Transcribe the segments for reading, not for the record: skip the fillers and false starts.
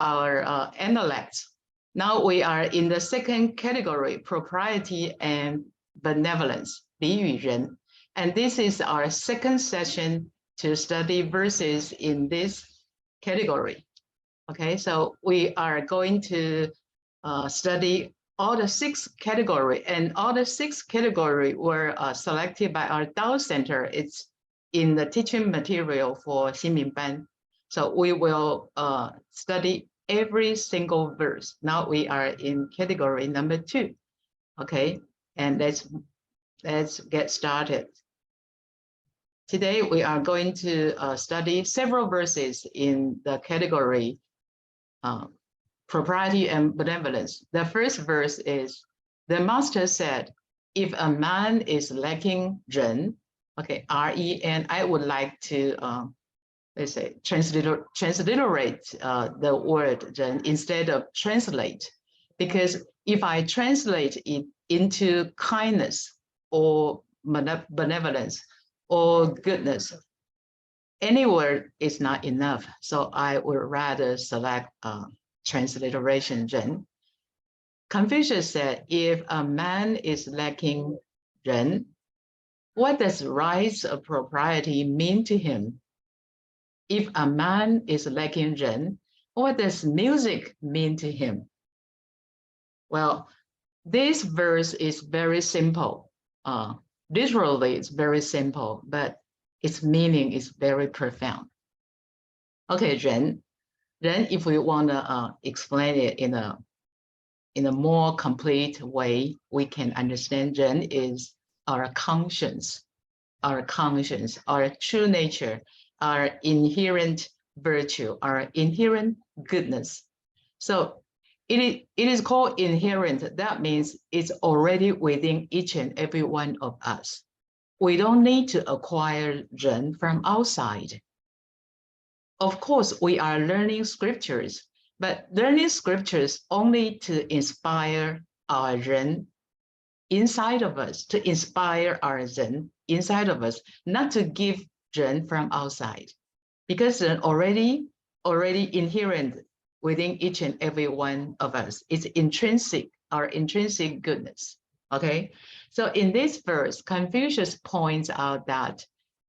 our intellects. Now we are in the second category, propriety and benevolence, 礼与仁. And this is our second session to study verses in this category. Okay, so we are going to study all the 6 categories, and all the 6 categories were selected by our Tao Center. It's in the teaching material for Xinmin Ban. So we will study every single verse. Now we are in category number 2. Okay, and let's get started. Today we are going to study several verses in the category propriety and benevolence. The first verse is, the master said, if a man is lacking ren, okay, R-E-N, I would like to let's say transliterate the word ren instead of translate, because if I translate it into kindness or benevolence or goodness, any word is not enough. So I would rather select transliteration ren. Confucius said, if a man is lacking ren, what does rights of propriety mean to him? If a man is lacking ren, what does music mean to him? Well, this verse is very simple. Literally, it's very simple, but its meaning is very profound. Okay, ren, if we want to explain it in a more complete way, we can understand ren is our conscience, our true nature, our inherent virtue, our inherent goodness. So it is called inherent. That means it's already within each and every one of us. We don't need to acquire ren from outside. Of course, we are learning scriptures, but learning scriptures only to inspire our ren inside of us, to inspire our zen inside of us, not to give ren from outside, because ren already inherent within each and every one of us. It's intrinsic, our intrinsic goodness. Okay, so in this verse, Confucius points out that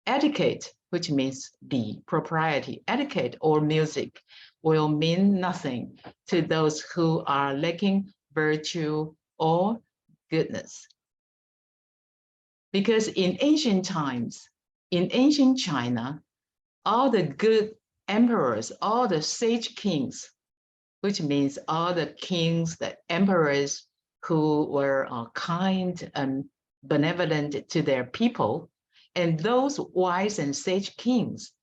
etiquette, which means the propriety, etiquette or music, will mean nothing to those who are lacking virtue or goodness. Because in ancient times, in ancient China, all the good emperors, all the sage kings, which means all the kings, the emperors who were kind and benevolent to their people, and those wise and sage kings,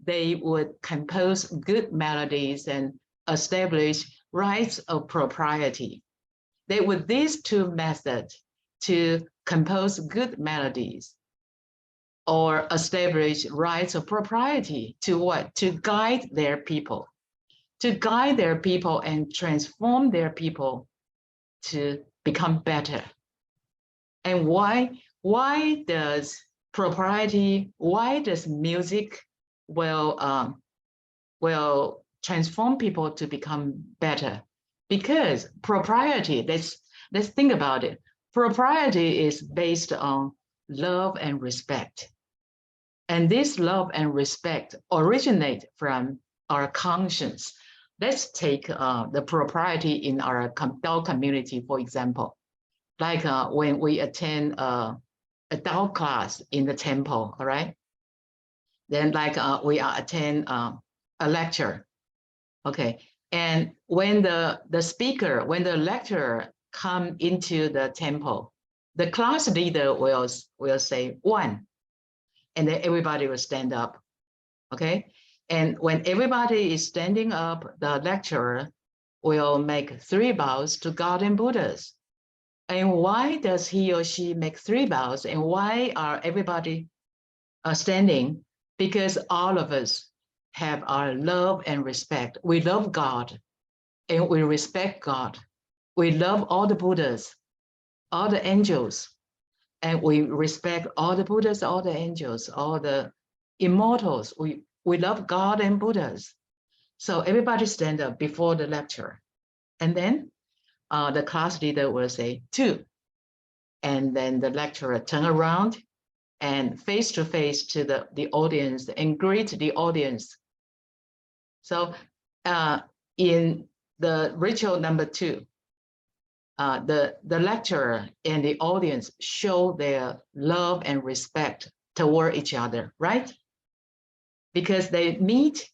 they would compose good melodies and establish rights of propriety. They would these 2 methods to compose good melodies or establish rights of propriety to what? To guide their people, and transform their people to become better. And why does propriety, why does music will transform people to become better? Because propriety, let's think about it. Propriety is based on love and respect. And this love and respect originate from our conscience. Let's take the propriety in our Tao community, for example. Like when we attend a Tao class in the temple, all right? Then like we attend a lecture, okay? And when the speaker, when the lecturer come into the temple, the class leader will say 1, and then everybody will stand up, okay? And when everybody is standing up, the lecturer will make 3 bows to God and Buddhas. And why does he or she make 3 bows? And why are everybody standing? Because all of us have our love and respect. We love God and we respect God. We love all the Buddhas, all the angels, and we respect all the Buddhas, all the angels, all the immortals. We love God and Buddhas. So everybody stand up before the lecturer. And then the class leader will say 2. And then the lecturer turn around and face to face to the audience and greet the audience. So in the ritual number 2, the lecturer and the audience show their love and respect toward each other, right? Because they meet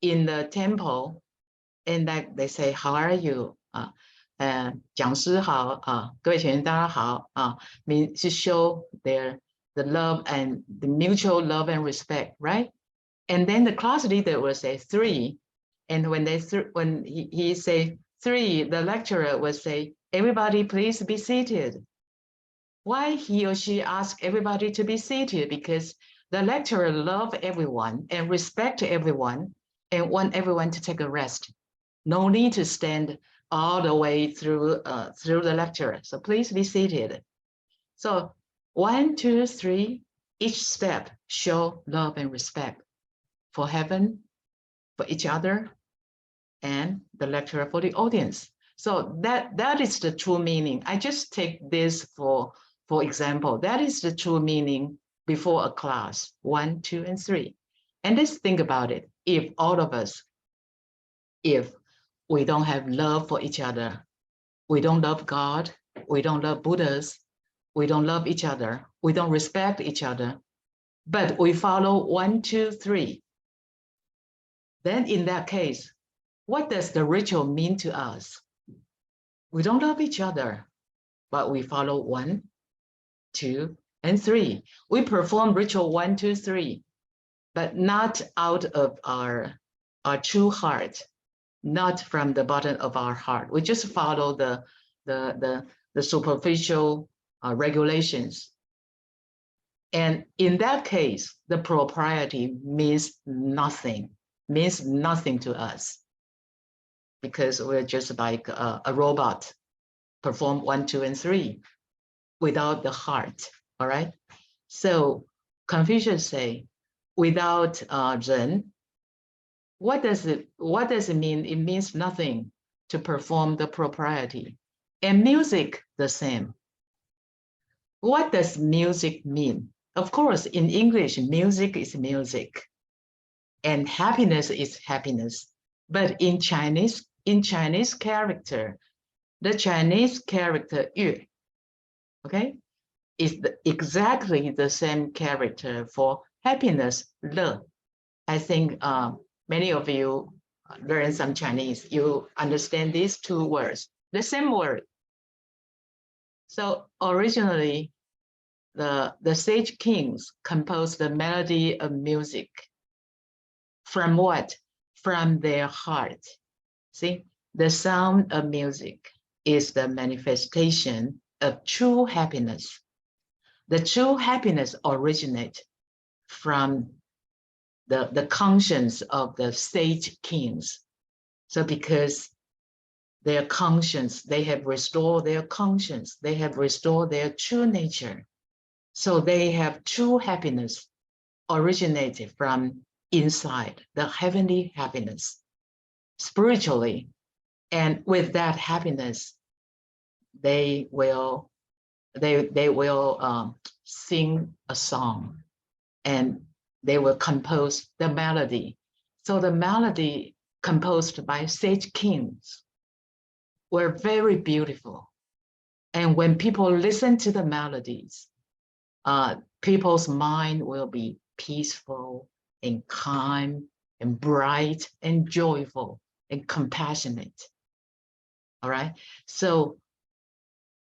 in the temple and that they say, how are you? 讲师好各位学员大家好mean to show the love and the mutual love and respect, right? And then the class leader will say 3, and when he say 3, the lecturer will say, everybody please be seated. Why he or she asks everybody to be seated? Because the lecturer loves everyone and respect everyone and want everyone to take a rest. No need to stand all the way through the lecture. So please be seated. So 1, 2, 3, each step show love and respect for heaven, for each other, and the lecturer for the audience. So that is the true meaning. I just take this for example. That is the true meaning before a class 1, 2, and 3. And let's think about it. If all of us, if we don't have love for each other, we don't love God, we don't love Buddhas, we don't love each other, we don't respect each other, but we follow 1, 2, 3. Then in that case, what does the ritual mean to us? We don't love each other, but we follow 1, 2, and 3. We perform ritual 1, 2, 3, but not out of our true heart, not from the bottom of our heart. We just follow the superficial regulations. And in that case, the propriety means nothing to us, because we're just like a robot, perform 1, 2, and 3 without the heart, all right? So Confucius say, without Ren, what does it mean? It means nothing to perform the propriety. And music, the same. What does music mean? Of course, in English, music is music, and happiness is happiness. But in Chinese character, the Chinese character 乐, okay, is exactly the same character for happiness, 乐. I think many of you learn some Chinese. You understand these 2 words, the same word. So originally, the sage kings composed the melody of music. From what? From their heart. See, the sound of music is the manifestation of true happiness. The true happiness originates from the conscience of the sage kings. So because their conscience, they have restored their conscience, they have restored their true nature. So they have true happiness originated from inside, the heavenly happiness, spiritually. And with that happiness, they will sing a song, and they will compose the melody. So the melody composed by sage kings were very beautiful. And when people listen to the melodies, people's mind will be peaceful and calm and bright and joyful and compassionate. All right. So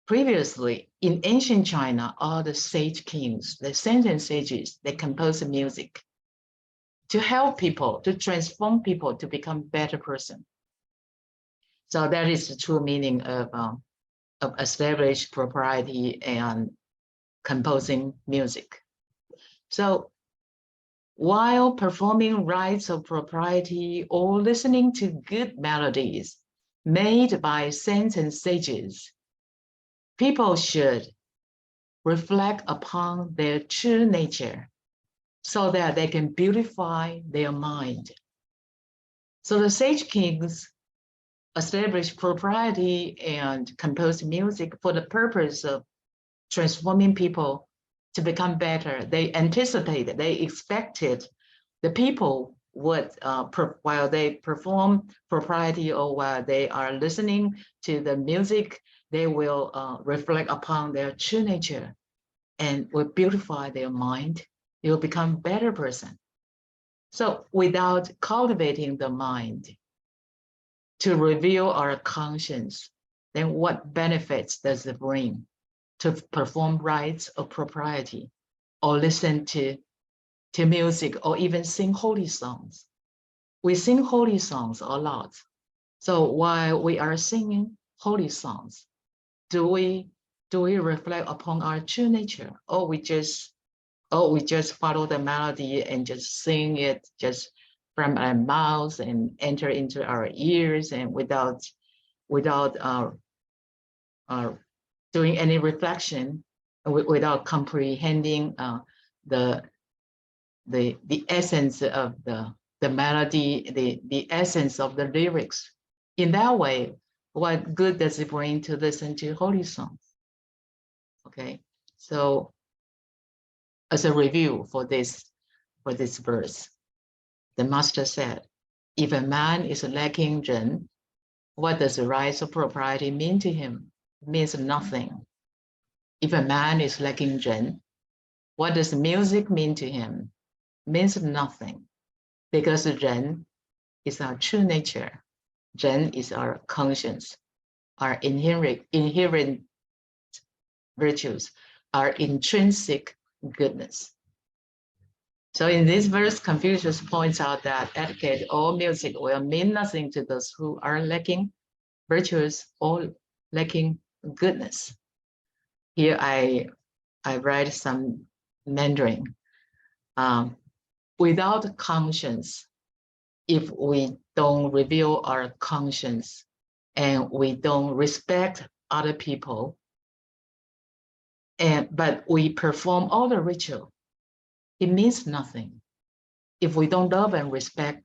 previously in ancient China, all the sage kings, the saints and sages, they composed music to help people, to transform people to become better person. So that is the true meaning of established propriety and composing music. So while performing rites of propriety or listening to good melodies made by saints and sages, people should reflect upon their true nature so that they can beautify their mind. So the sage kings established propriety and composed music for the purpose of transforming people to become better. They anticipated, they expected the people would, while they perform propriety or while they are listening to the music, they will reflect upon their true nature and will beautify their mind. They will become a better person. So without cultivating the mind to reveal our conscience, then what benefits does it bring to perform rites of propriety or listen to music or even sing holy songs? We sing holy songs a lot. So while we are singing holy songs, do we reflect upon our true nature, or we just follow the melody and just sing it just from our mouths and enter into our ears and without doing any reflection, without comprehending the essence of the melody, the essence of the lyrics. In that way, what good does it bring to listen to holy songs? Okay, so as a review for this verse, the master said, if a man is lacking Zhen, what does the rights of propriety mean to him? It means nothing. If a man is lacking Zhen, what does music mean to him? It means nothing, because Zhen is our true nature. Zhen is our conscience, our inherent virtues, our intrinsic goodness. So in this verse, Confucius points out that etiquette or music will mean nothing to those who are lacking virtues or lacking goodness. Here I write some Mandarin. Without conscience, if we don't reveal our conscience and we don't respect other people, but we perform all the ritual, it means nothing. If we don't love and respect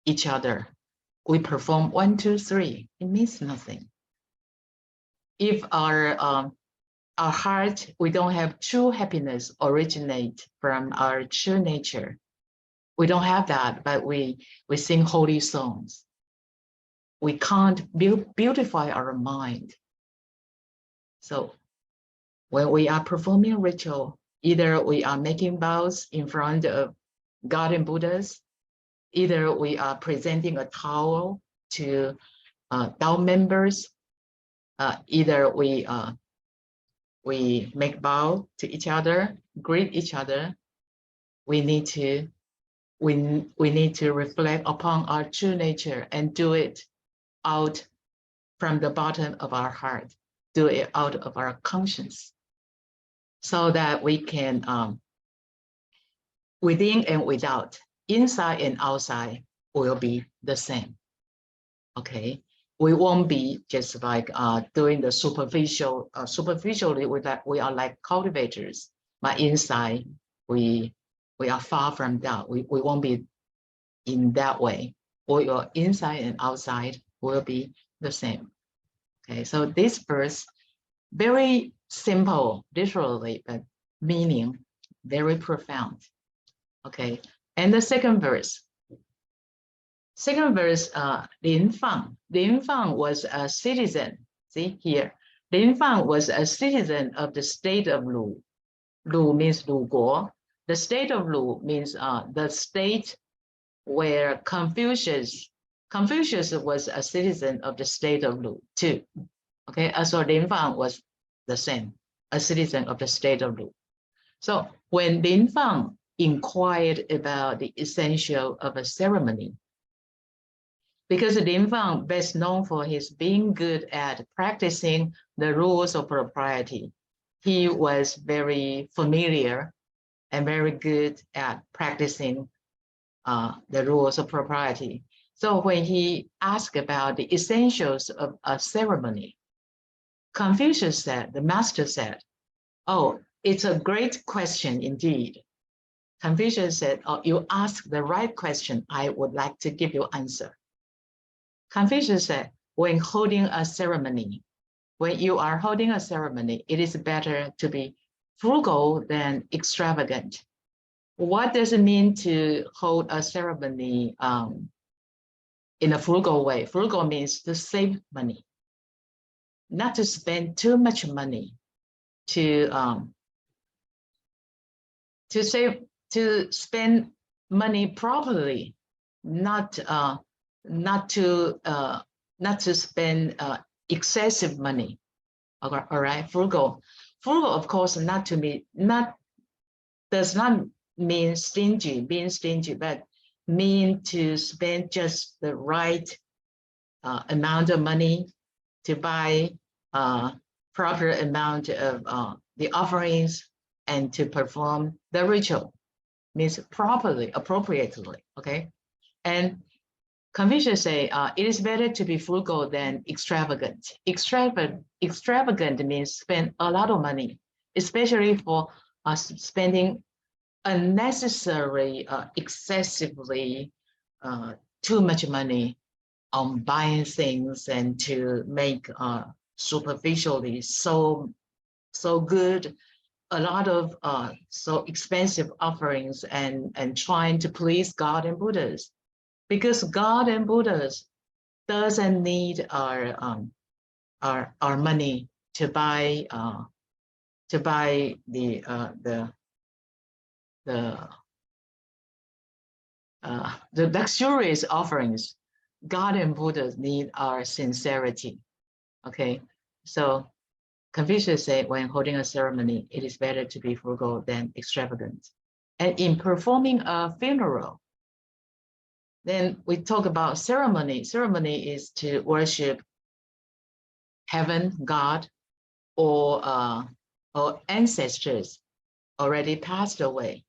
each other, we perform 1, 2, 3, it means nothing. If our heart, we don't have true happiness originate from our true nature, we don't have that, but we sing holy songs. We can't beautify our mind. So when we are performing ritual, either we are making vows in front of God and Buddhas, either we are presenting a towel to Dao members, either we make vow to each other, greet each other. We need to reflect upon our true nature and do it out from the bottom of our heart, do it out of our conscience, so that we can, within and without, inside and outside will be the same. Okay, we won't be just like doing the superficial. Superficially, we are like cultivators, but inside we are far from that. We won't be in that way. Or your inside and outside will be the same. Okay, so this verse, very simple, literally, but meaning very profound. Okay, and the second verse. Lin Fang. Lin Fang was a citizen. See here, Lin Fang was a citizen of the state of Lu. Lu means Lu Guo. The state of Lu means the state where Confucius was a citizen of the state of Lu too. Okay, so Lin Fang was the same, a citizen of the state of Lu. So when Lin Fang inquired about the essential of a ceremony, because Lin Fang best known for his being good at practicing the rules of propriety, he was very familiar and very good at practicing the rules of propriety. So when he asked about the essentials of a ceremony, Confucius said, the master said, "Oh, it's a great question indeed." Confucius said, "Oh, you asked the right question. I would like to give you answer." Confucius said, when holding a ceremony, when you are holding a ceremony, it is better to be frugal than extravagant. What does it mean to hold a ceremony in a frugal way? Frugal means to save money, not to spend too much money, to spend money properly, not to spend excessive money. Okay, all right, frugal. Frugal, of course, does not mean stingy, being stingy, but mean to spend just the right amount of money to buy proper amount of the offerings and to perform the ritual, means properly, appropriately, okay? And Confucius say, it is better to be frugal than extravagant. Extravagant means spend a lot of money, especially for spending unnecessary, excessively too much money on buying things and to make superficially so good a lot of so expensive offerings and trying to please God and Buddhas, because God and Buddhas doesn't need our money to buy the luxurious offerings. God and Buddha need our sincerity. Okay, so Confucius said, when holding a ceremony, it is better to be frugal than extravagant. And in performing a funeral, then we talk about ceremony. Ceremony is to worship heaven, God, or ancestors already passed away.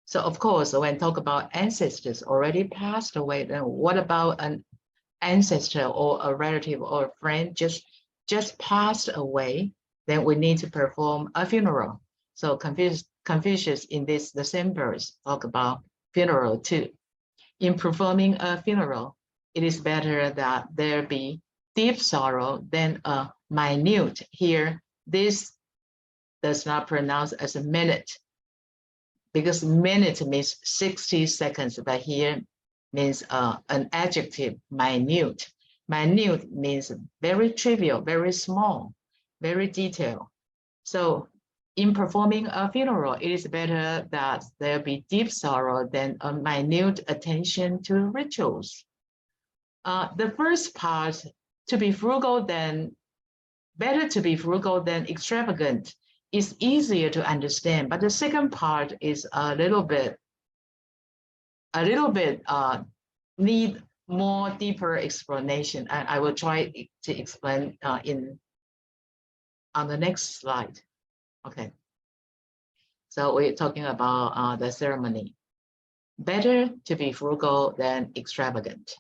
So of course, when talk about ancestors already passed away, then what about an ancestor or a relative or a friend just passed away? Then we need to perform a funeral. So Confucius in the same verse talk about funeral too. In performing a funeral, it is better that there be deep sorrow than a minute. Here, this does not pronounce as a minute, because minute means 60 seconds, but here means an adjective, minute. Minute means very trivial, very small, very detailed. So in performing a funeral, it is better that there be deep sorrow than a minute attention to rituals. The first part, to be frugal than, better to be frugal than extravagant, is easier to understand, but the second part is a little bit need more deeper explanation, and I will try to explain on the next slide. Okay, so we're talking about the ceremony. Better to be frugal than extravagant.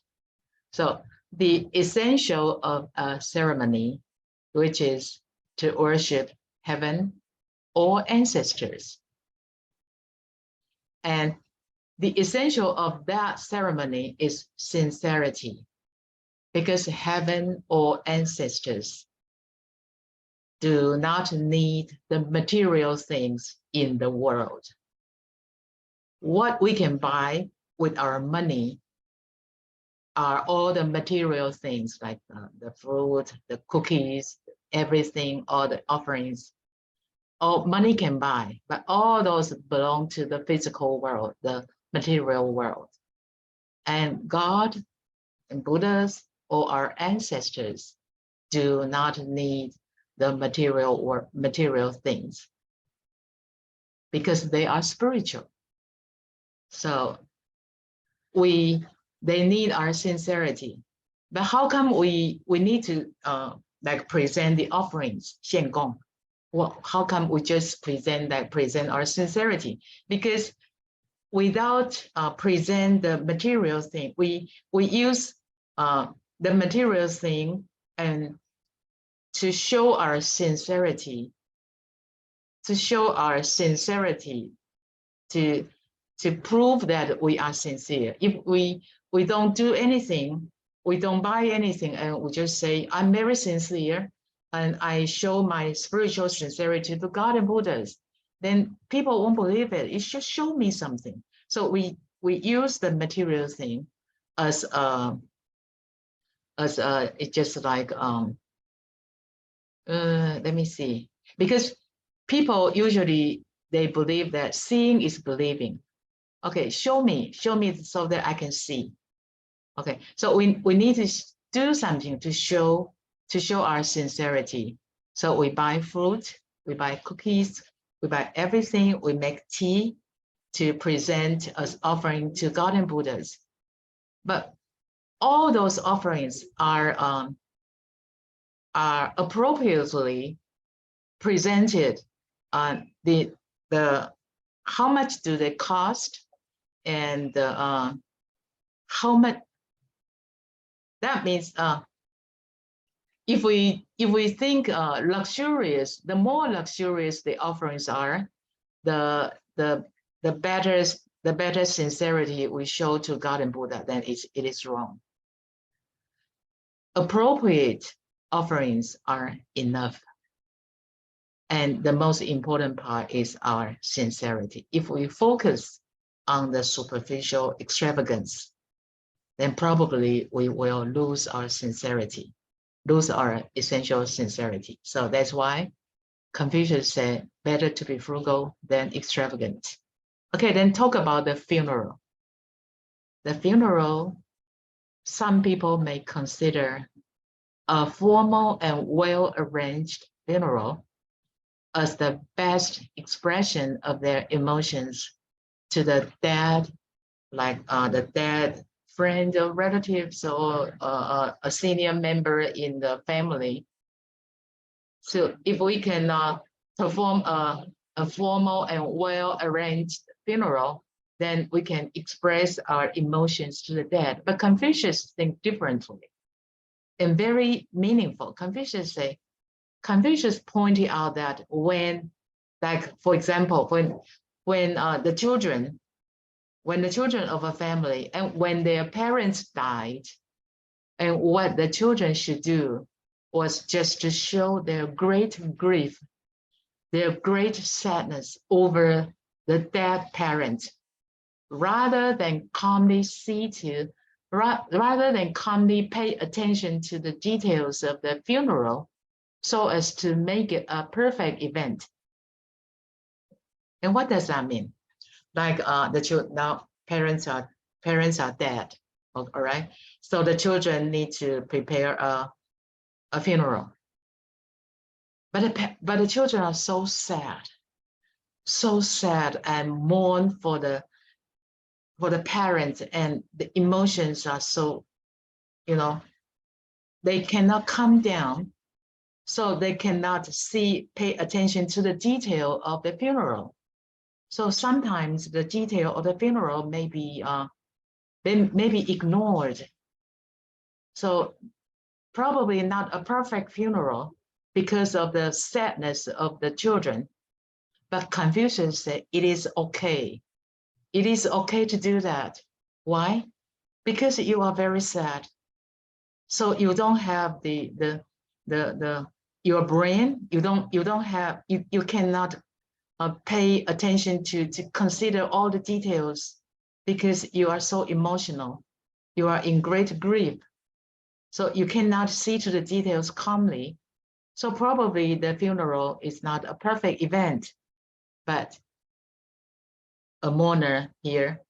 So the essential of a ceremony, which is to worship heaven or ancestors. And the essential of that ceremony is sincerity, because heaven or ancestors do not need the material things in the world. What we can buy with our money are all the material things, like the fruit, the cookies, everything, all the offerings. All money can buy, but all those belong to the physical world, the material world. And God and Buddhas or our ancestors do not need the material things, because they are spiritual. So they need our sincerity. But how come we need to like present the offerings, 献供? Well, how come we just present our sincerity? Because without present the material thing, we use the material thing and to show our sincerity, to prove that we are sincere. If we don't do anything we don't buy anything and we just say, I'm very sincere and I show my spiritual sincerity to God and Buddhas, then people won't believe it. It should show me something. So we use the material thing as it's just like let me see, because people usually they believe that seeing is believing. Okay, show me so that I can see. Okay, so we need to do something to show our sincerity. So we buy fruit, we buy cookies, we buy everything, we make tea to present as offering to God and Buddhas. But all those offerings are appropriately presented. The how much do they cost, and how much. That means if we think luxurious, the more luxurious the offerings are, the better sincerity we show to God and Buddha, then it is wrong. Appropriate offerings are enough. And the most important part is our sincerity. If we focus on the superficial extravagance, then probably we will lose our sincerity, lose our essential sincerity. So that's why Confucius said, better to be frugal than extravagant. Okay, then talk about the funeral. The funeral, some people may consider a formal and well-arranged funeral as the best expression of their emotions to the dead, like the dead friend or relatives or a senior member in the family. So if we can perform a formal and well-arranged funeral, then we can express our emotions to the dead. But Confucius thinks differently and very meaningful. Confucius pointed out that when, like for example, when the children of a family and when their parents died, and what the children should do was just to show their great grief, their great sadness over the dead parent, rather than calmly pay attention to the details of the funeral, so as to make it a perfect event. And what does that mean? Like now parents are dead, all right? So the children need to prepare a funeral. But the children are so sad and mourn for the parents, and the emotions are so, they cannot calm down. So they cannot pay attention to the detail of the funeral. So sometimes the detail of the funeral may be ignored. So probably not a perfect funeral because of the sadness of the children. But Confucius said it is okay. It is okay to do that. Why? Because you are very sad. So you don't have your brain, you cannot pay attention to consider all the details because you are so emotional. You are in great grief. So you cannot see to the details calmly. So probably the funeral is not a perfect event, but a mourner here,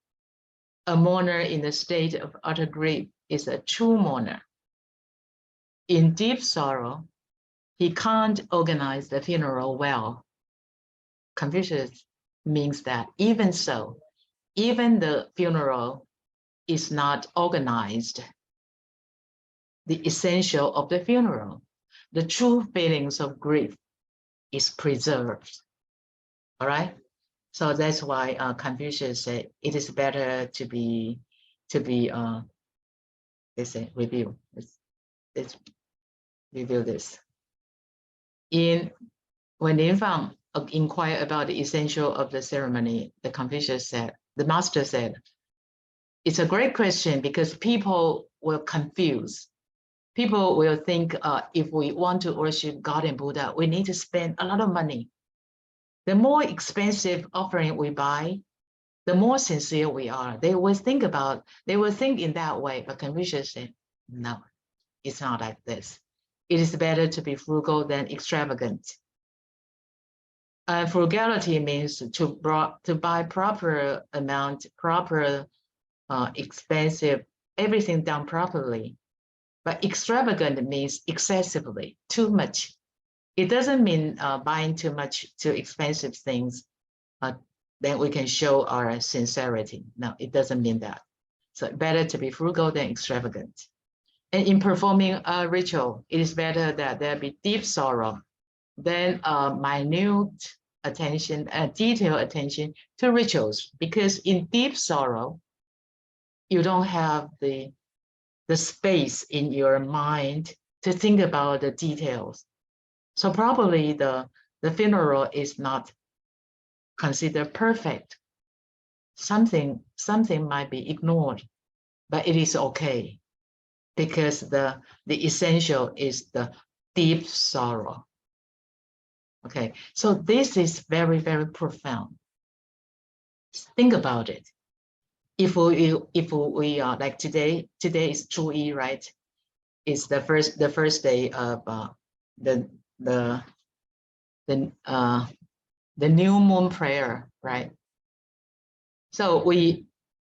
a mourner in the state of utter grief is a true mourner. In deep sorrow, he can't organize the funeral well. Confucius means that even so, even the funeral is not organized, the essential of the funeral, the true feelings of grief, is preserved. All right? So that's why Confucius said it is better to be let's say review. Let's review this. When Lin Fang inquired about the essential of the ceremony, the master said, it's a great question because people will confuse. People will think if we want to worship God and Buddha, we need to spend a lot of money. The more expensive offering we buy, the more sincere we are. They will think in that way, but Confucius said, no, it's not like this. It is better to be frugal than extravagant. Frugality means to buy proper amount, proper expensive, everything done properly. But extravagant means excessively, too much. It doesn't mean buying too expensive things, then we can show our sincerity. No, it doesn't mean that. So better to be frugal than extravagant. And in performing a ritual, it is better that there be deep sorrow than minute attention, detailed attention to rituals. Because in deep sorrow, you don't have the space in your mind to think about the details. So probably the funeral is not considered perfect. Something might be ignored, but it is okay because the essential is the deep sorrow. Okay, so this is very, very profound. Think about it. If we are like today is 初一, right? It's the first day of the new moon prayer, right? So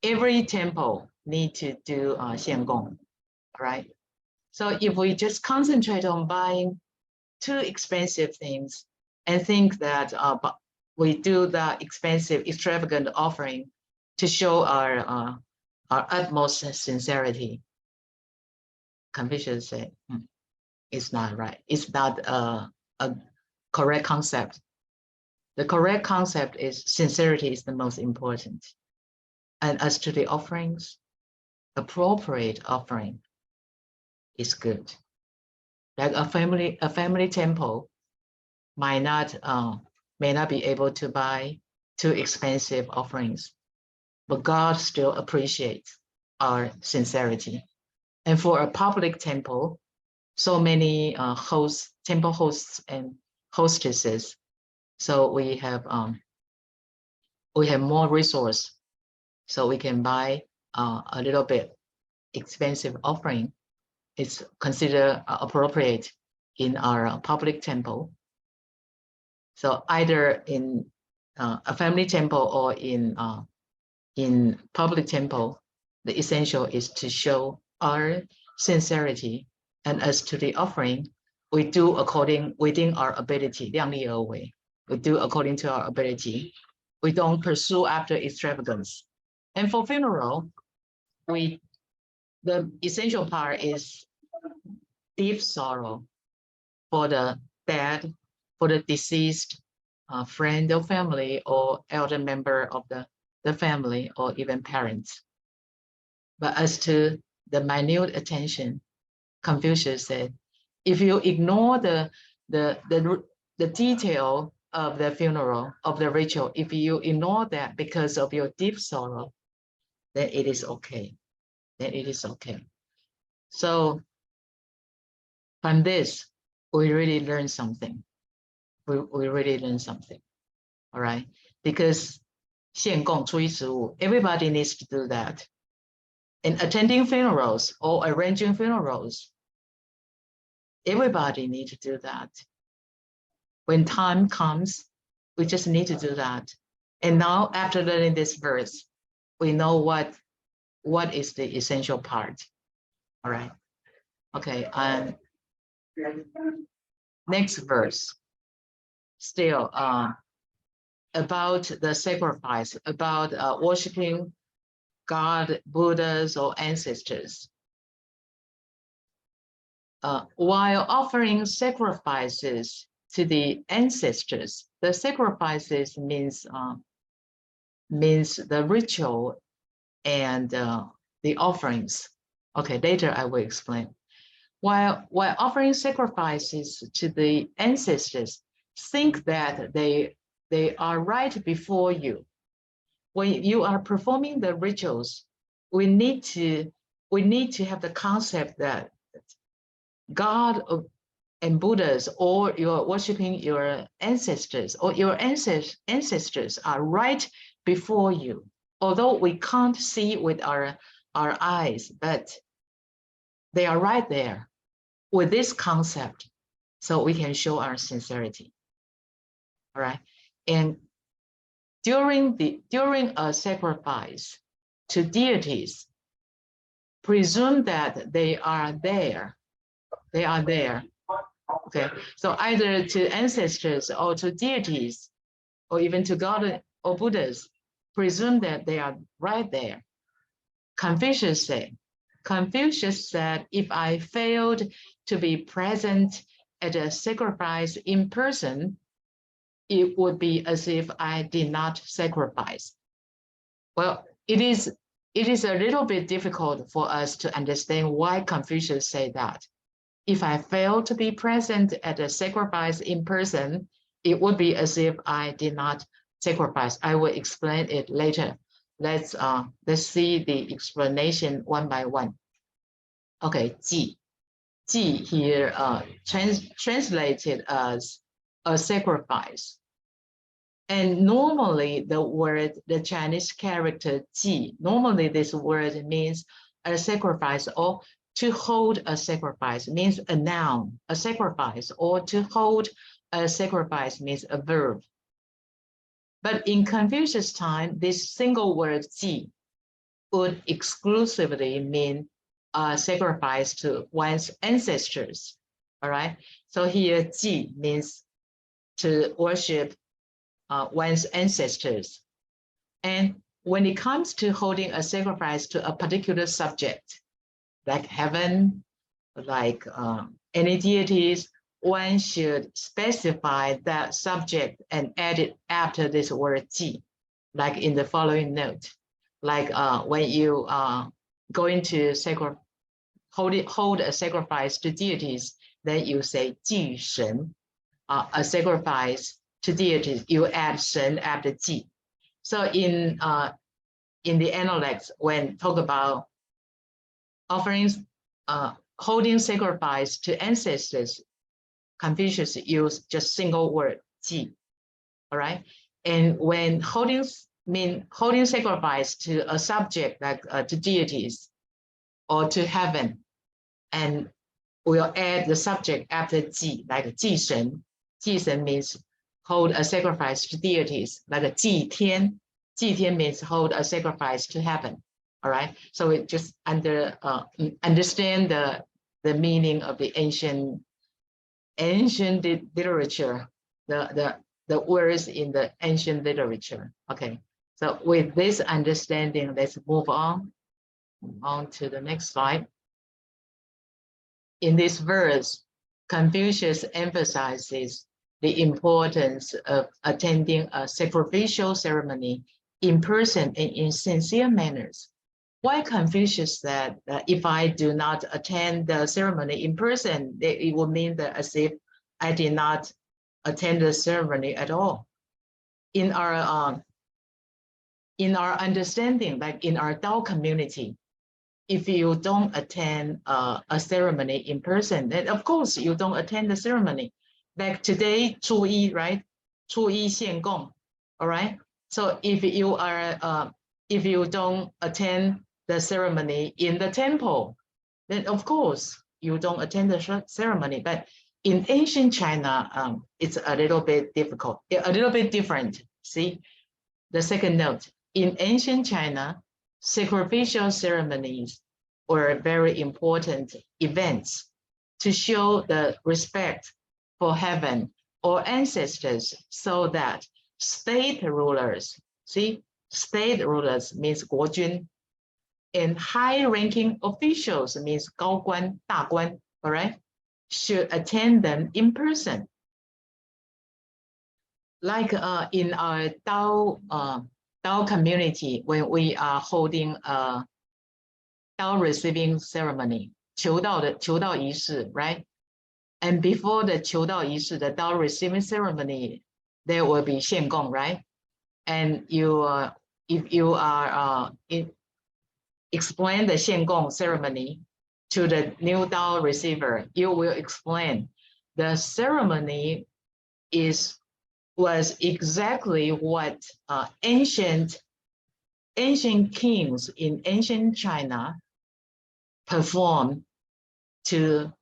every temple need to do 献供, right? So if we just concentrate on buying too expensive things and think that we do the expensive, extravagant offering to show our utmost sincerity, Confucius said, it's not right. It's not a correct concept. The correct concept is sincerity is the most important. And as to the offerings, appropriate offering is good. Like a family temple may not be able to buy too expensive offerings, but God still appreciates our sincerity. And for a public temple, so many temple hosts and hostesses, so we have more resource, so we can buy a little bit expensive offering. It's considered appropriate in our public temple. So either in a family temple or in public temple, the essential is to show our sincerity. And as to the offering, we do within our ability, 量力而为. We do according to our ability. We don't pursue after extravagance. And for funeral, the essential part is deep sorrow for the dead, for the deceased friend or family or elder member of the family or even parents. But as to the minute attention, Confucius said, if you ignore the detail of the funeral, of the ritual, if you ignore that because of your deep sorrow, then it is okay. Then it is okay. So from this, we really learn something. We really learn something. All right? Because 献供初一十五, everybody needs to do that. And attending funerals or arranging funerals, everybody needs to do that. When time comes, we just need to do that. And now, after learning this verse, we know what is the essential part. All right. Okay. Next verse. Still about the sacrifice, about worshiping God, Buddhas, or ancestors. While offering sacrifices to the ancestors, the sacrifices means the ritual and the offerings. Okay, later I will explain. While offering sacrifices to the ancestors, think that they are right before you. When you are performing the rituals, we need to we need to have the concept that God and Buddhas, or you're worshiping your ancestors, or your ancestors are right before you. Although we can't see with our eyes, but they are right there with this concept, so we can show our sincerity. All right. And during a sacrifice to deities, presume that they are there. They are there. Okay. So either to ancestors or to deities, or even to God or Buddhas, presume that they are right there. Confucius said, if I failed to be present at a sacrifice in person, it would be as if I did not sacrifice. Well, it is a little bit difficult for us to understand why Confucius said that. If I fail to be present at a sacrifice in person, it would be as if I did not sacrifice. I will explain it later. Let's see the explanation one by one. Okay, 祭 here translated as a sacrifice. And normally the Chinese character 祭, normally this word means a sacrifice, or to hold a sacrifice means a noun, a sacrifice, or to hold a sacrifice means a verb. But in Confucius' time, this single word 祭 would exclusively mean a sacrifice to one's ancestors. All right. So here 祭 means to worship one's ancestors. And when it comes to holding a sacrifice to a particular subject, like heaven, like any deities, one should specify that subject and add it after this word 祭, like in the following note. Like when you are going to hold a sacrifice to deities, then you say 祭神, a sacrifice to deities, you add 神 after 祭. So in the Analects, when talk about offerings, holding sacrifice to ancestors, Confucius used just single word 祭. All right. And when holding sacrifice to a subject, like to deities or to heaven, and we'll add the subject after 祭, like 祭神. 祭神 means hold a sacrifice to deities, like a 祭天. 祭天 means hold a sacrifice to heaven. All right. So we just understand the meaning of the ancient literature, the words in the ancient literature. Okay. So with this understanding, let's move on to the next slide. In this verse, Confucius emphasizes the importance of attending a sacrificial ceremony in person and in sincere manners. Why Confucius said that if I do not attend the ceremony in person, it will mean that as if I did not attend the ceremony at all. In our understanding, like in our Tao community, if you don't attend a ceremony in person, then of course you don't attend the ceremony. Like today, 初一, right? 初一献供, all right? So if you don't attend the ceremony in the temple, then of course you don't attend the ceremony. But in ancient China, it's a little bit difficult, a little bit different. See, the second note, in ancient China, sacrificial ceremonies were very important events to show the respect for heaven or ancestors, so that state rulers, see, state rulers means 国君, and high-ranking officials means 高官, 大官, all right, should attend them in person. Like in our Tao community, when we are holding a Tao receiving ceremony, 求道仪式, right? And before the 求道仪式, the Tao receiving ceremony, there will be 献供, right? And if you are explain the Xiangong ceremony to the new Dao receiver, you will explain the ceremony was exactly what ancient kings in ancient China performed to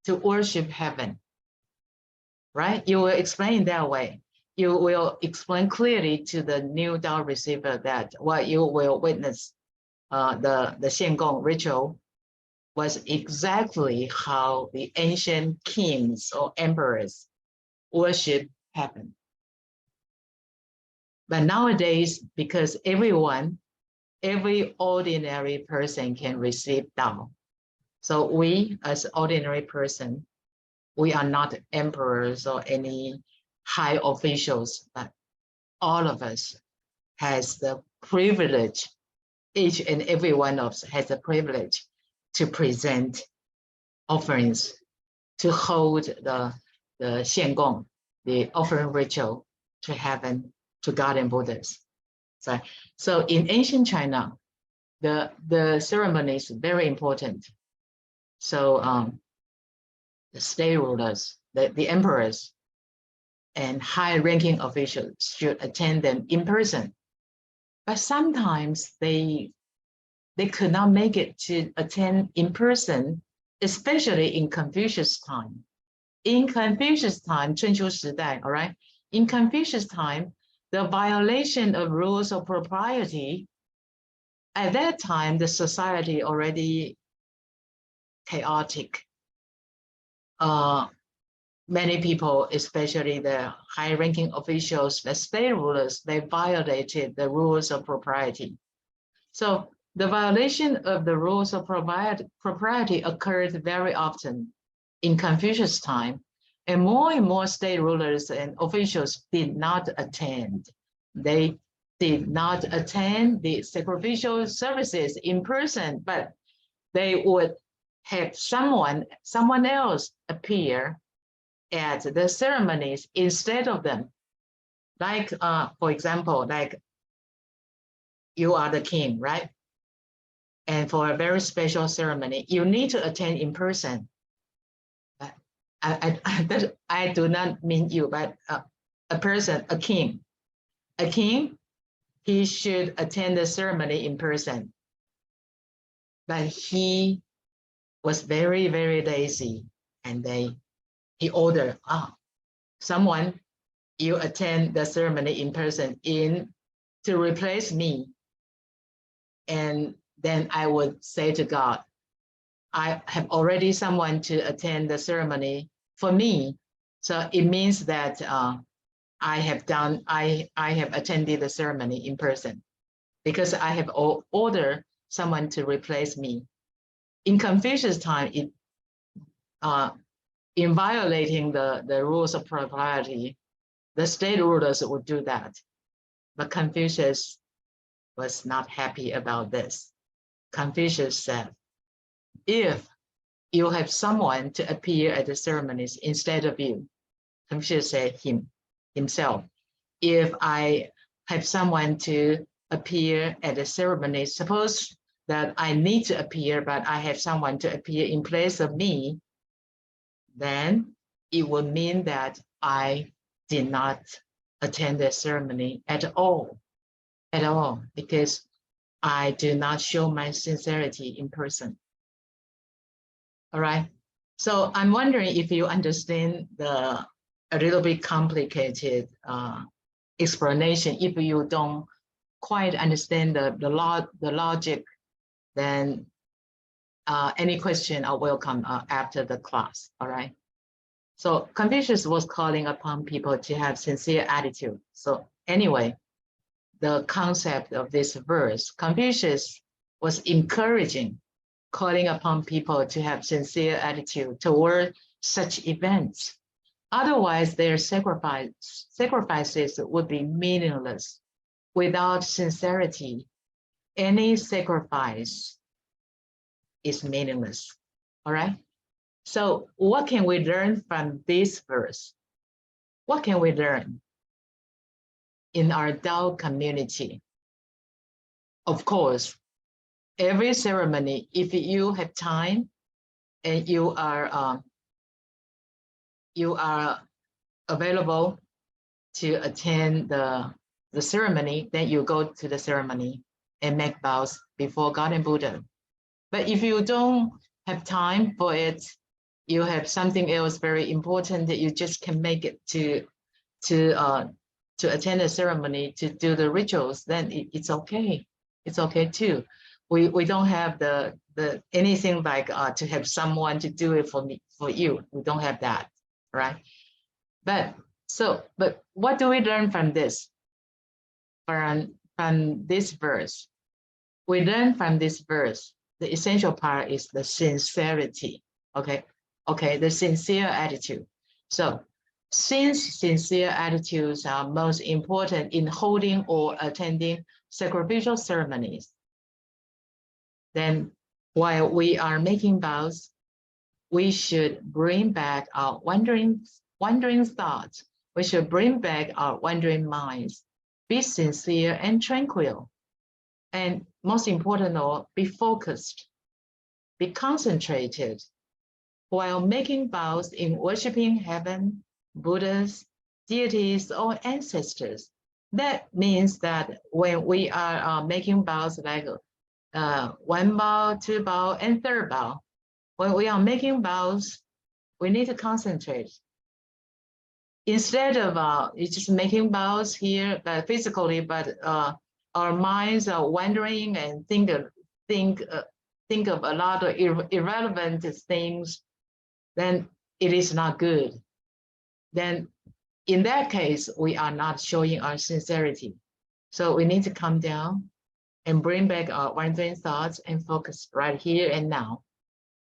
worship heaven, right? You will explain that way. You will explain clearly to the new Dao receiver that what you will witness, the Xiangong ritual, was exactly how the ancient kings or emperors worship heaven. But nowadays, because every ordinary person can receive Dao. So we, as ordinary person, we are not emperors or any high officials, but all of us has the privilege, each and every one of us has the privilege to present offerings, to hold the Xiangong, the offering ritual to heaven, to God and Buddhas. So in ancient China, the ceremony is very important. So the state rulers, the emperors, and high-ranking officials should attend them in person. But sometimes they could not make it to attend in person, especially in Confucius time. In Confucius time, 春秋时代, all right? In Confucius time, the violation of rules of propriety, at that time, the society already chaotic. Many people, especially the high-ranking officials, the state rulers, they violated the rules of propriety. So the violation of the rules of propriety occurred very often in Confucius time, and more state rulers and officials did not attend. They did not attend the sacrificial services in person, but they would have someone else appear at the ceremonies instead of them. Like, for example, like you are the king, right? And for a very special ceremony, you need to attend in person. I do not mean you, but a person, a king. A king, he should attend the ceremony in person. But he was very, very lazy, and he ordered, someone, you attend the ceremony in person to replace me. And then I would say to God, I have already someone to attend the ceremony for me. So it means that I have attended the ceremony in person because I have ordered someone to replace me. In Confucius time, in violating the rules of propriety, the state rulers would do that. But Confucius was not happy about this. Confucius said, if you have someone to appear at the ceremonies instead of you, Confucius said himself, if I have someone to appear at the ceremony, suppose that I need to appear, but I have someone to appear in place of me, then it would mean that I did not attend the ceremony at all, because I do not show my sincerity in person. All right. So I'm wondering if you understand a little bit complicated explanation. If you don't quite understand the logic, then any question are welcome after the class. All right. So Confucius was calling upon people to have sincere attitude. So anyway, the concept of this verse, Confucius was encouraging, calling upon people to have sincere attitude toward such events. Otherwise, their sacrifices would be meaningless. Without sincerity, any sacrifice is meaningless. All right. So what can we learn from this verse? What can we learn in our Dao community? Of course, every ceremony, if you have time and you are available to attend the ceremony, then you go to the ceremony and make vows before God and Buddha. But if you don't have time for it, you have something else very important that you just can make it to attend the ceremony, to do the rituals, then it's okay. It's okay too. We don't have the anything like to have someone to do it for you. We don't have that, right? But what do we learn from this? From this verse, we learn from this verse, the essential part is the sincerity. Okay, the sincere attitude. So since sincere attitudes are most important in holding or attending sacrificial ceremonies, then while we are making vows, we should bring back our wandering thoughts. We should bring back our wandering minds. Be sincere and tranquil. And most important of all, be focused. Be concentrated while making vows in worshiping heaven, Buddhas, deities, or ancestors. That means that when we are making vows like one vow, two vow, and third vow, when we are making vows, we need to concentrate. Instead of just making vows here physically, but our minds are wandering and think of a lot of irrelevant things, then it is not good. Then in that case, we are not showing our sincerity. So we need to calm down and bring back our wandering thoughts and focus right here and now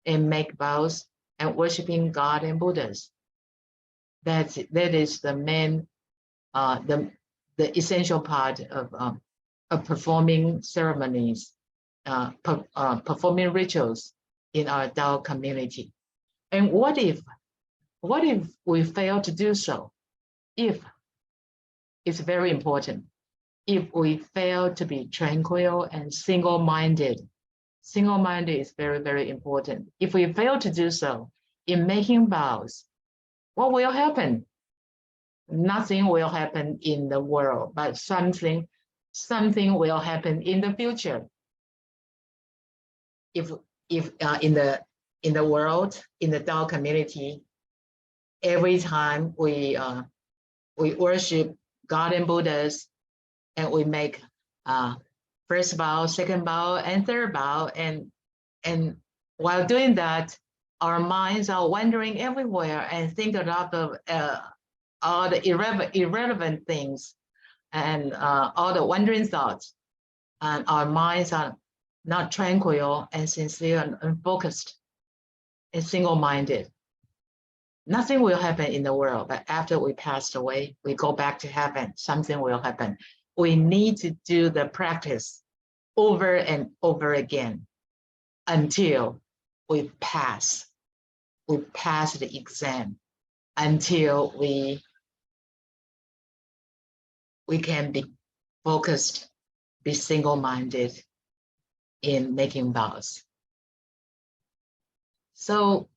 and make vows and worshiping God and Buddhas. That is the main, the essential part of performing ceremonies, performing rituals in our Tao community. And what if we fail to do so? If it's very important, if we fail to be tranquil and single-minded is very, very important. If we fail to do so in making vows, what will happen? Nothing will happen in the world, but something will happen in the future. If in the world, in the Tao community, every time we worship God and Buddhas, and we make first vow, second vow, and third vow, and while doing that, our minds are wandering everywhere and think a lot of all the irrelevant things and all the wandering thoughts, and our minds are not tranquil and sincere and focused and single-minded. Nothing will happen in the world, but after we passed away, we go back to heaven, something will happen. We need to do the practice over and over again until we pass the exam, until we can be focused, be single-minded in making vows. So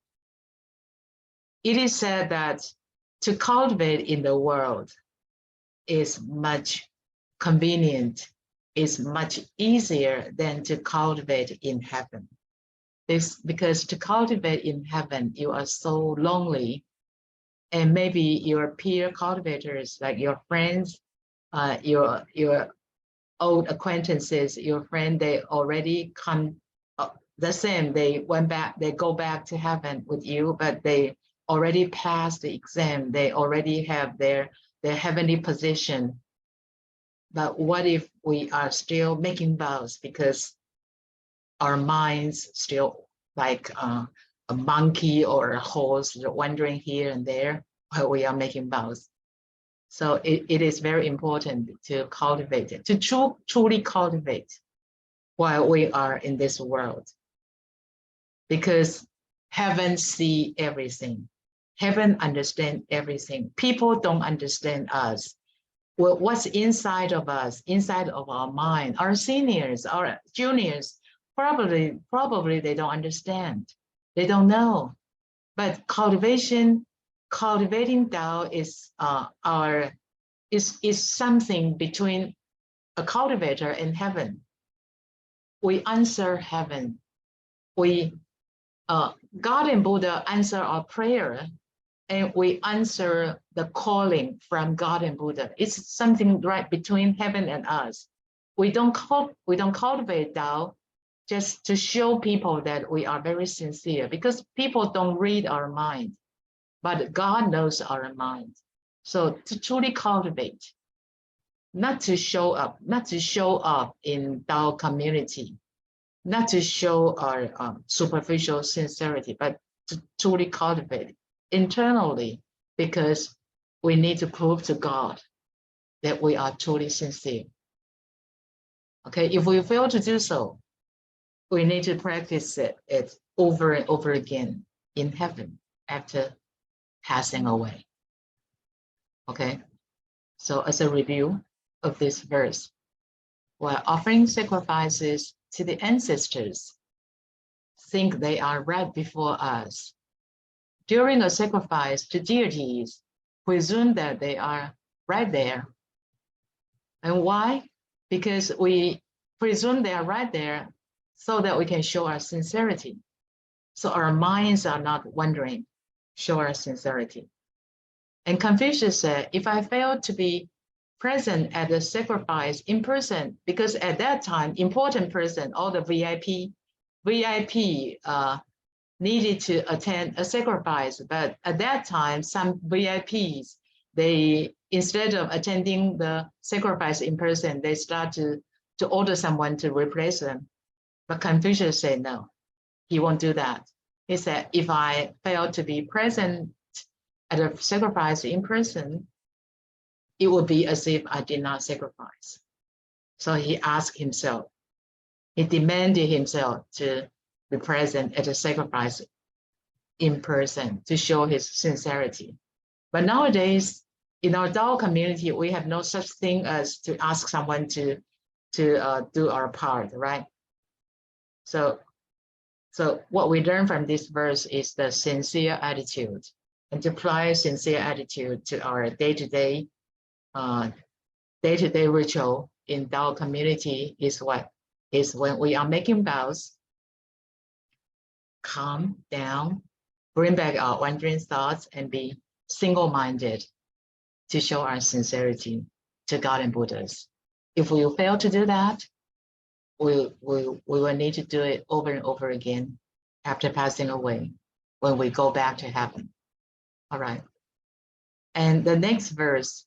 it is said that to cultivate in the world is much convenient, is much easier than to cultivate in heaven. Because to cultivate in heaven, you are so lonely, and maybe your peer cultivators, like your friends, your old acquaintances, your friend, they already come the same. They go back to heaven with you, but they already passed the exam. They already have their heavenly position. But what if we are still making vows because our minds still like a monkey or a horse wandering here and there while we are making vows? So it is very important to cultivate it, to truly cultivate while we are in this world. Because heaven sees everything. Heaven understands everything. People don't understand us. Well, what's inside of us, inside of our mind, our seniors, our juniors, probably they don't understand. They don't know. But cultivating Tao is is something between a cultivator and heaven. We answer heaven. God and Buddha answer our prayer, and we answer the calling from God and Buddha. It's something right between heaven and us. We don't cultivate Tao just to show people that we are very sincere, because people don't read our mind, but God knows our mind. So to truly cultivate, not to show up in Tao community, not to show our superficial sincerity, but to truly cultivate internally, because we need to prove to God that we are truly sincere. Okay, if we fail to do so, we need to practice it over and over again in heaven after passing away. Okay, so as a review of this verse, while offering sacrifices to the ancestors, think they are right before us. During a sacrifice to deities, presume that they are right there. And why? Because we presume they are right there so that we can show our sincerity. So our minds are not wondering, show our sincerity. And Confucius said, if I fail to be present at the sacrifice in person, because at that time, important person, all the VIP needed to attend a sacrifice. But at that time, some VIPs, they, instead of attending the sacrifice in person, they start to order someone to replace them. But Confucius said, no, he won't do that. He said, if I fail to be present at a sacrifice in person, it would be as if I did not sacrifice. So he asked himself, he demanded himself to be present at a sacrifice in person to show his sincerity. But nowadays, in our Tao community, we have no such thing as to ask someone to do our part, right? So what we learn from this verse is the sincere attitude, and to apply sincere attitude to our day-to-day ritual in Tao community is when we are making vows, calm down, bring back our wandering thoughts, and be single-minded to show our sincerity to God and Buddhas. If we fail to do that, we will need to do it over and over again after passing away, when we go back to heaven. All right. And the next verse,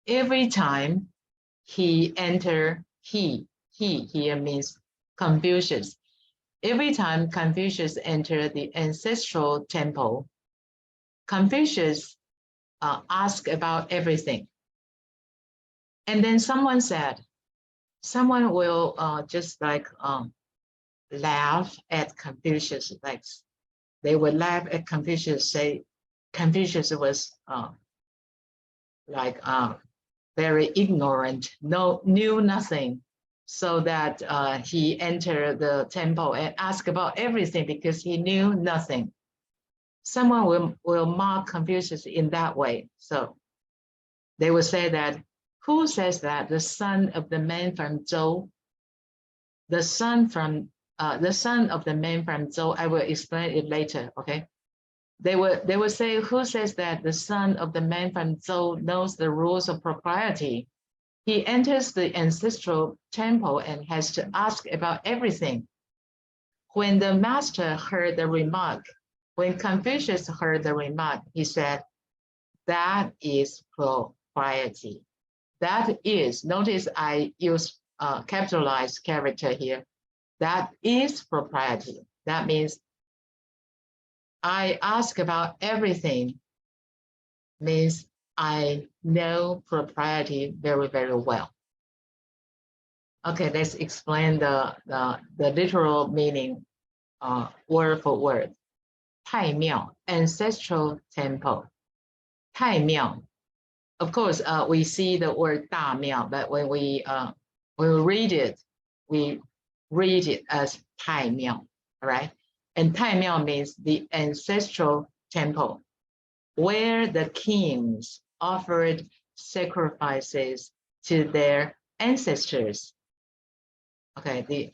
every time he enter, he here means Confucius. Every time Confucius entered the ancestral temple, Confucius asked about everything. And then someone will just like laugh at Confucius, like they would laugh at Confucius, say Confucius was very ignorant, knew nothing, so that he entered the temple and asked about everything because he knew nothing. Someone will mock Confucius in that way. So they will say that, who says that the son of the man from Zhou, the son of the man from Zhou, I will explain it later, okay? They will say, who says that the son of the man from Zhou knows the rules of propriety? He enters the ancestral temple and has to ask about everything. When the master heard the remark, when Confucius heard the remark, he said, that is propriety. That is, notice I use capitalized character here. That is propriety. That means I ask about everything, means I know propriety very, very well. Okay, let's explain the literal meaning word for word. 太庙, ancestral temple. 太庙. Of course, we see the word 大庙, but when we read it, we read it as 太庙, all right? And 太庙 means the ancestral temple where the kings offered sacrifices to their ancestors. Okay,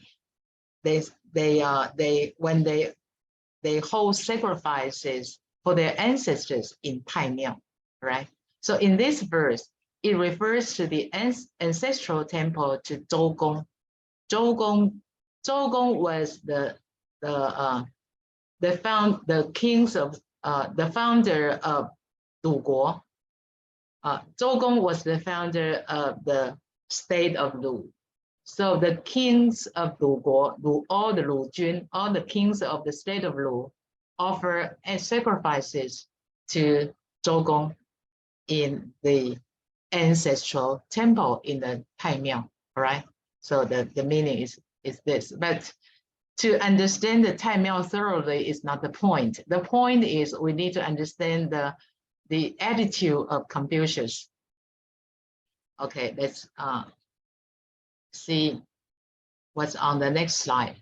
when they hold sacrifices for their ancestors in 太庙, right? So in this verse, it refers to the ancestral temple to 周公. 周公 was the founder of 鲁国. 周公 was the founder of the state of Lu. So the kings of 鲁国, all the 鲁君, all the kings of the state of Lu offer sacrifices to 周公 in the ancestral temple in the 太庙, all right? So the meaning is this. But to understand the 太庙thoroughly is not the point. The point is we need to understand the attitude of Confucius. Okay, let's see what's on the next slide.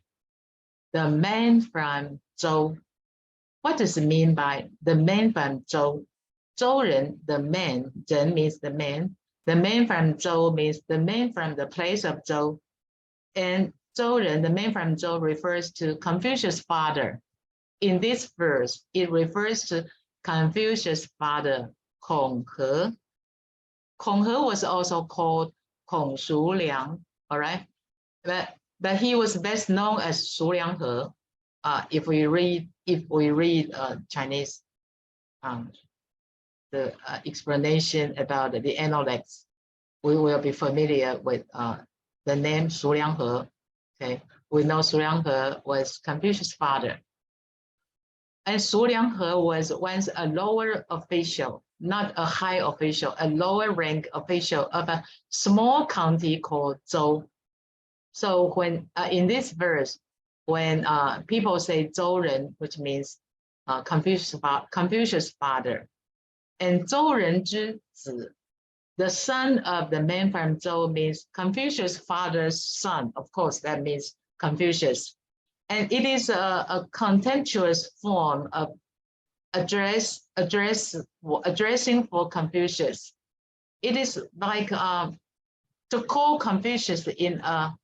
The man from Zhou. What does it mean by the man from Zhou? 周人, the man, 人 means the man. The man from Zhou means the man from the place of Zhou. And 周人, the man from Zhou, refers to Confucius' father. In this verse, it refers to Confucius' father, Kong He. Kong He was also called Kong Shu Liang, all right? But he was best known as Shu Liang He. If we read Chinese, the explanation about the analects, we will be familiar with the name Shu Liang He. Okay, we know Shu Liang He was Confucius' father. And Shu Liang He was once a lower official, not a high official, a lower rank official of a small county called Zhou. So when in this verse, when people say 周人, which means Confucius' father, and 周人之子, the son of the man from Zhou means Confucius' father's son. Of course, that means Confucius. And it is a contemptuous form of addressing for Confucius. It is like to call Confucius in a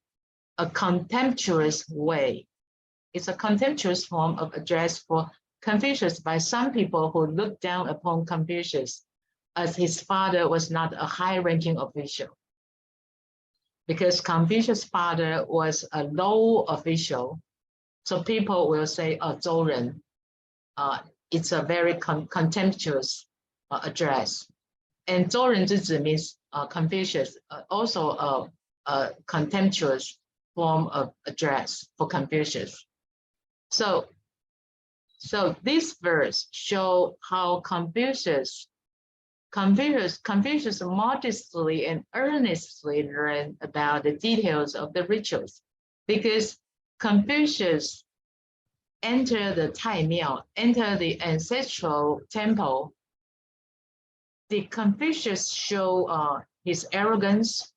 contemptuous way. It's a contemptuous form of address for Confucius by some people who look down upon Confucius as his father was not a high-ranking official. Because Confucius' father was a low official, so people will say, oh, 周人. It's a very contemptuous address. And 周人之子 means Confucius, also a contemptuous form of address for Confucius. So this verse shows how Confucius modestly and earnestly learned about the details of the rituals, because Confucius entered the 太庙, entered the ancestral temple. Did Confucius show his arrogance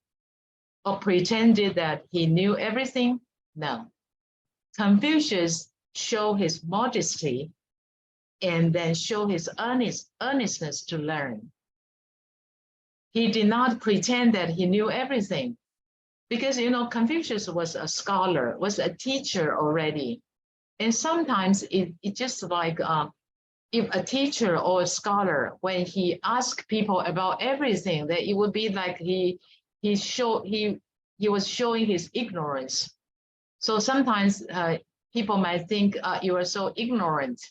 or pretended that he knew everything? No. Confucius showed his modesty and then showed his earnestness to learn. He did not pretend that he knew everything, because, you know, Confucius was a scholar, was a teacher already. And sometimes it just like if a teacher or a scholar, when he asked people about everything, that it would be like he was showing his ignorance. So sometimes people might think you are so ignorant.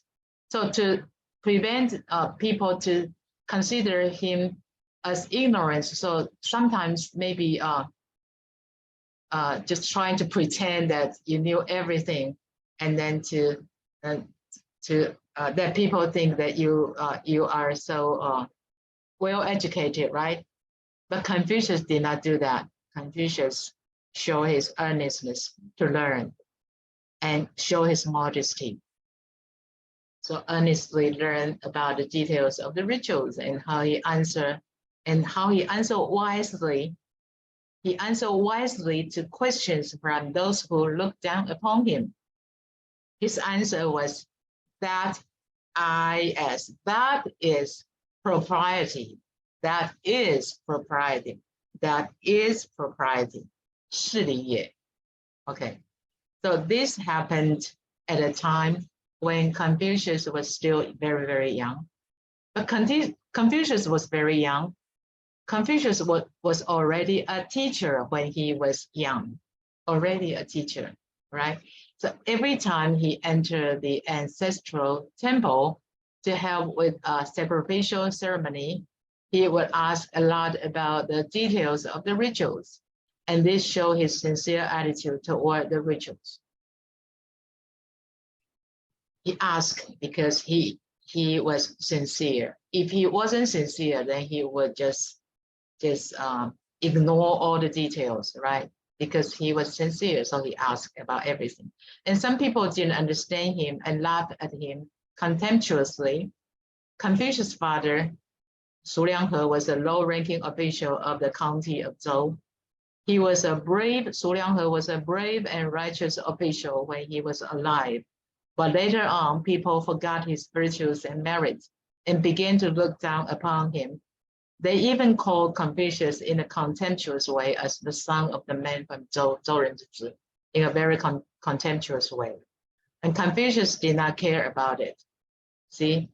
So to prevent people to consider him as ignorant, so sometimes maybe just trying to pretend that you knew everything, and then to that people think that you are so well educated, right? But Confucius did not do that. Confucius showed his earnestness to learn and show his modesty. So earnestly learn about the details of the rituals and how he answered wisely. He answered wisely to questions from those who looked down upon him. His answer was that is propriety. That is propriety. That is propriety. 是理也. Okay, so this happened at a time when Confucius was still very, very young. But Confucius was very young. Confucius was already a teacher when he was young, already a teacher, right? So every time he entered the ancestral temple to help with a sacrificial ceremony, he would ask a lot about the details of the rituals, and this showed his sincere attitude toward the rituals. He asked because he was sincere. If he wasn't sincere, then he would just ignore all the details, right? Because he was sincere, so he asked about everything. And some people didn't understand him and laughed at him contemptuously. Confucius' father, Su Lianghe, was a low-ranking official of the county of Zhou. Su Lianghe was a brave and righteous official when he was alive. But later on, people forgot his virtues and merits and began to look down upon him. They even called Confucius in a contemptuous way as the son of the man from Zhou Renzhi, in a very contemptuous way. And Confucius did not care about it. See,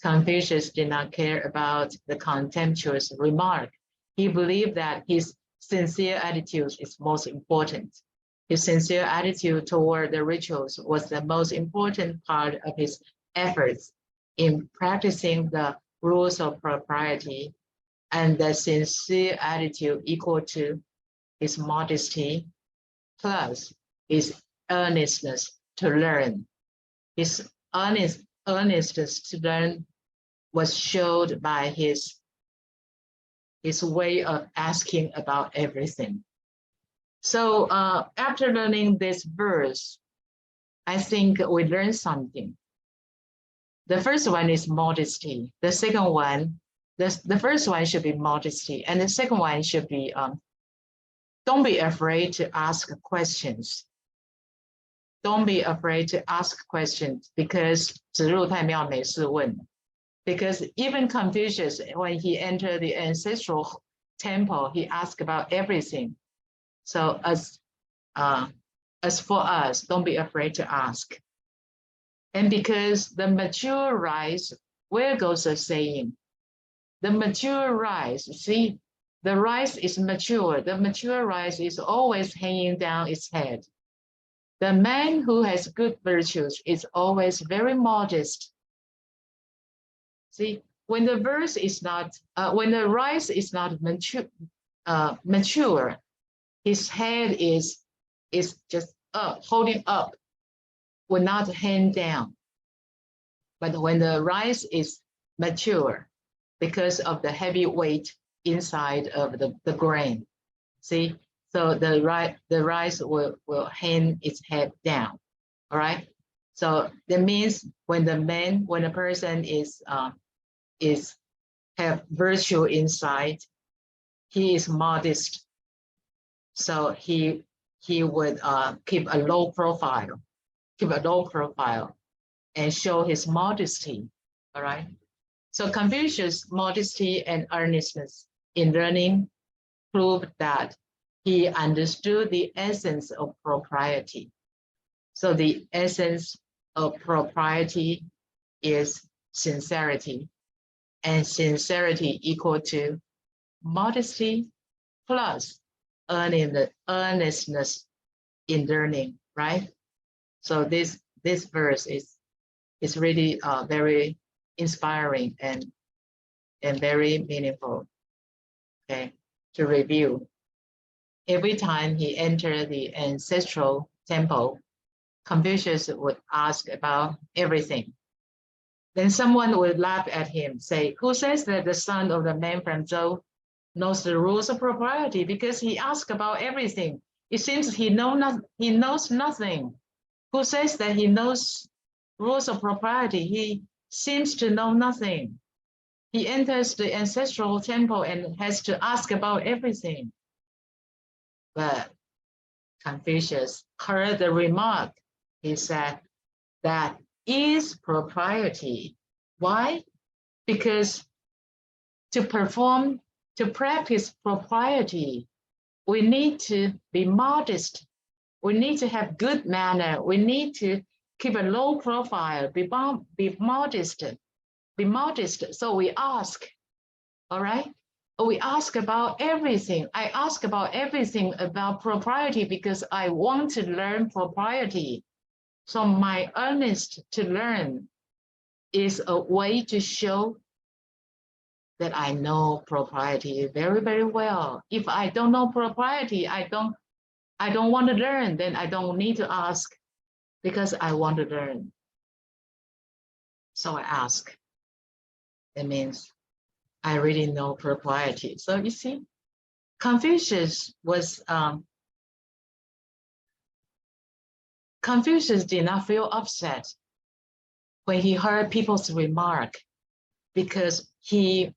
Confucius did not care about the contemptuous remark. He believed that his sincere attitude is most important. His sincere attitude toward the rituals was the most important part of his efforts in practicing the rules of propriety, and the sincere attitude equal to his modesty plus his earnestness to learn. His earnestness to learn was showed by his way of asking about everything. So after learning this verse, I think we learned something. The first one is modesty. The second one, the first one should be modesty, and the second one should be don't be afraid to ask questions. Don't be afraid to ask questions, because 直入太庙没事问. Because even Confucius, when he entered the ancestral temple, he asked about everything. So as for us, don't be afraid to ask. And because the mature rice, where goes the saying? The mature rice, see, the rice is mature. The mature rice is always hanging down its head. The man who has good virtues is always very modest. See, when the verse is not, when the rice is not mature, his head is just up, holding up, will not hang down. But when the rice is mature, because of the heavy weight inside of the grain, see, so the rice will hang its head down. All right. So that means when a person is have virtue inside, he is modest. So he would keep a low profile, and show his modesty. All right. So Confucius' modesty and earnestness in learning proved that he understood the essence of propriety. So the essence of propriety is sincerity, and sincerity equal to modesty plus earnestness in learning, right? So this verse is really very inspiring and very meaningful. Okay, to review. Every time he entered the ancestral temple, Confucius would ask about everything. Then someone would laugh at him, say, who says that the son of the man from Zhou knows the rules of propriety? Because he asks about everything. It seems he knows nothing. Who says that he knows rules of propriety? He seems to know nothing. He enters the ancestral temple and has to ask about everything. But Confucius heard the remark. He said, that is propriety. Why? Because to practice propriety, we need to be modest. We need to have good manner. We need to keep a low profile, be modest. Be modest. So we ask, all right? We ask about everything. I ask about everything about propriety because I want to learn propriety. So my earnest to learn is a way to show that I know propriety very, very well. If I don't know propriety, I don't want to learn, then I don't need to ask because I want to learn. So I ask. That means I really know propriety. So you see, Confucius did not feel upset when he heard people's remark because he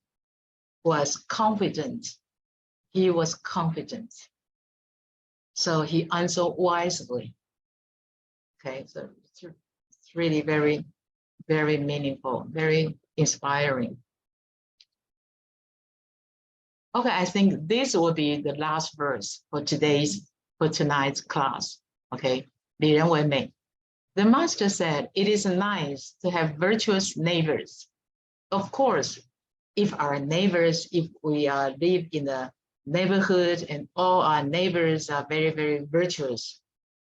was confident. He was confident. So he answered wisely. Okay, so it's really very, very meaningful, very inspiring. Okay, I think this will be the last verse for tonight's class. Okay, 理人为美. The master said, it is nice to have virtuous neighbors. Of course, if our neighbors, if we live in a neighborhood and all our neighbors are very, very virtuous,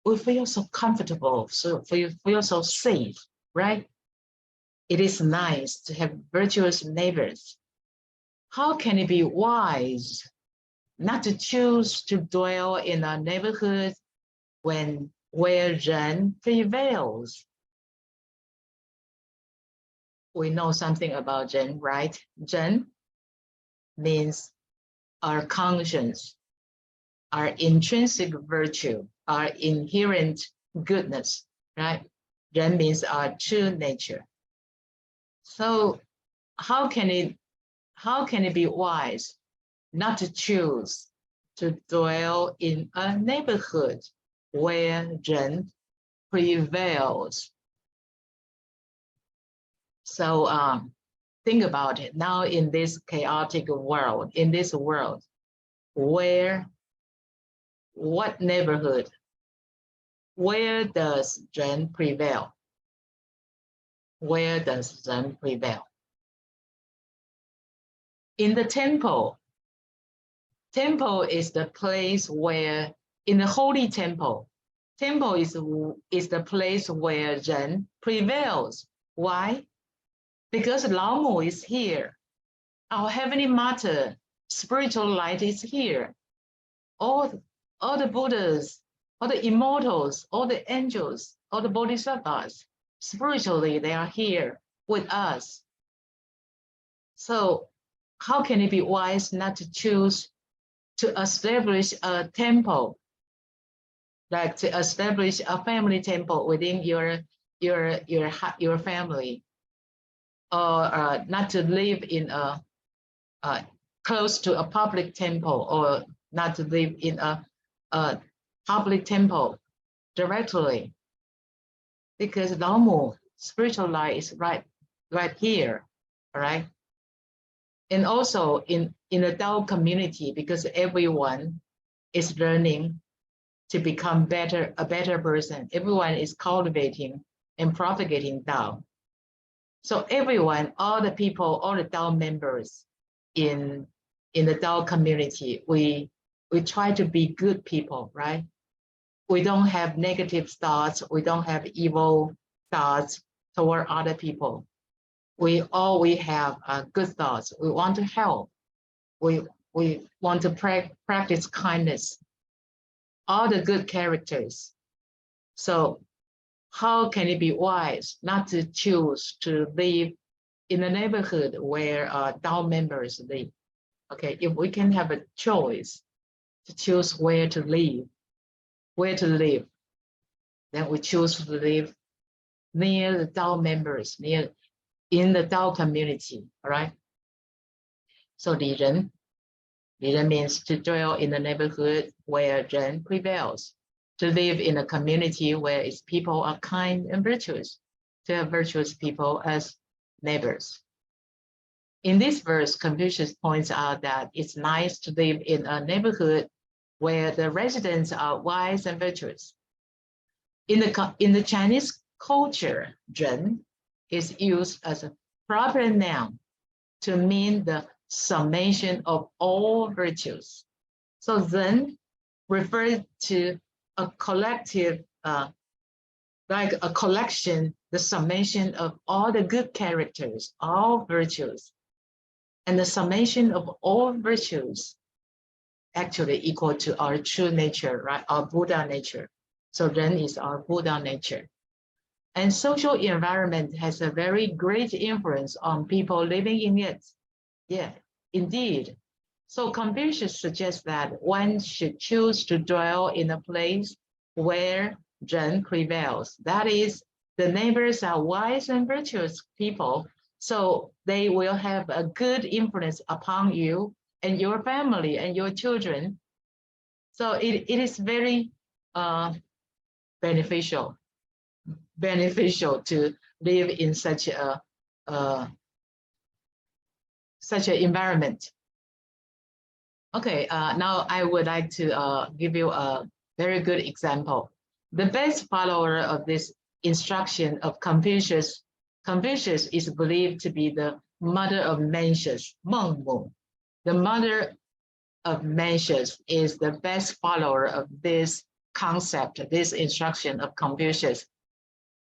we feel so comfortable, so feel so safe, right? It is nice to have virtuous neighbors. How can it be wise not to choose to dwell in a neighborhood where Ren prevails? We know something about Ren, right? Ren means our conscience, our intrinsic virtue, our inherent goodness, right? Ren means our true nature. So how can it be wise not to choose to dwell in a neighborhood where Ren prevails? So think about it. Now in this chaotic world, what neighborhood, where does Ren prevail? Where does Ren prevail? In the temple. Temple is the place where, in the holy temple, temple is the place where Ren prevails. Why? Because Lao Mu is here. Our Heavenly Mother, spiritual light is here. All the Buddhas, all the immortals, all the angels, all the Bodhisattvas, spiritually, they are here with us. So how can it be wise not to choose to establish a temple, like to establish a family temple within your family, or not to live in a close to a public temple, or not to live in a public temple directly, because Lao Mu, spiritual light, is right here, all right? And also in the Tao community, because everyone is learning to become a better person. Everyone is cultivating and propagating Tao. So everyone, all the people, all the Tao members in the Tao community, we try to be good people, right? We don't have negative thoughts. We don't have evil thoughts toward other people. We have good thoughts. We want to help. We want to practice kindness. All the good characters. So how can it be wise not to choose to live in a neighborhood where Tao members live? Okay, if we can have a choice to choose where to live, then we choose to live near the Tao members, in the Tao community, all right? So 理人 It means to dwell in a neighborhood where Ren prevails, to live in a community where its people are kind and virtuous, to have virtuous people as neighbors. In this verse, Confucius points out that it's nice to live in a neighborhood where the residents are wise and virtuous. In the Chinese culture, Ren is used as a proper noun to mean the summation of all virtues. So Ren refers to a collective, like a collection, the summation of all the good characters, all virtues. And the summation of all virtues actually equal to our true nature, right? Our Buddha nature. So Ren is our Buddha nature. And social environment has a very great influence on people living in it. Yeah, indeed. So Confucius suggests that one should choose to dwell in a place where Ren prevails. That is, the neighbors are wise and virtuous people, so they will have a good influence upon you and your family and your children. So it is very beneficial to live in such an environment. Okay, now I would like to give you a very good example. The best follower of this instruction of Confucius is believed to be the mother of Mencius, Meng Mu. The mother of Mencius is the best follower of this concept, this instruction of Confucius,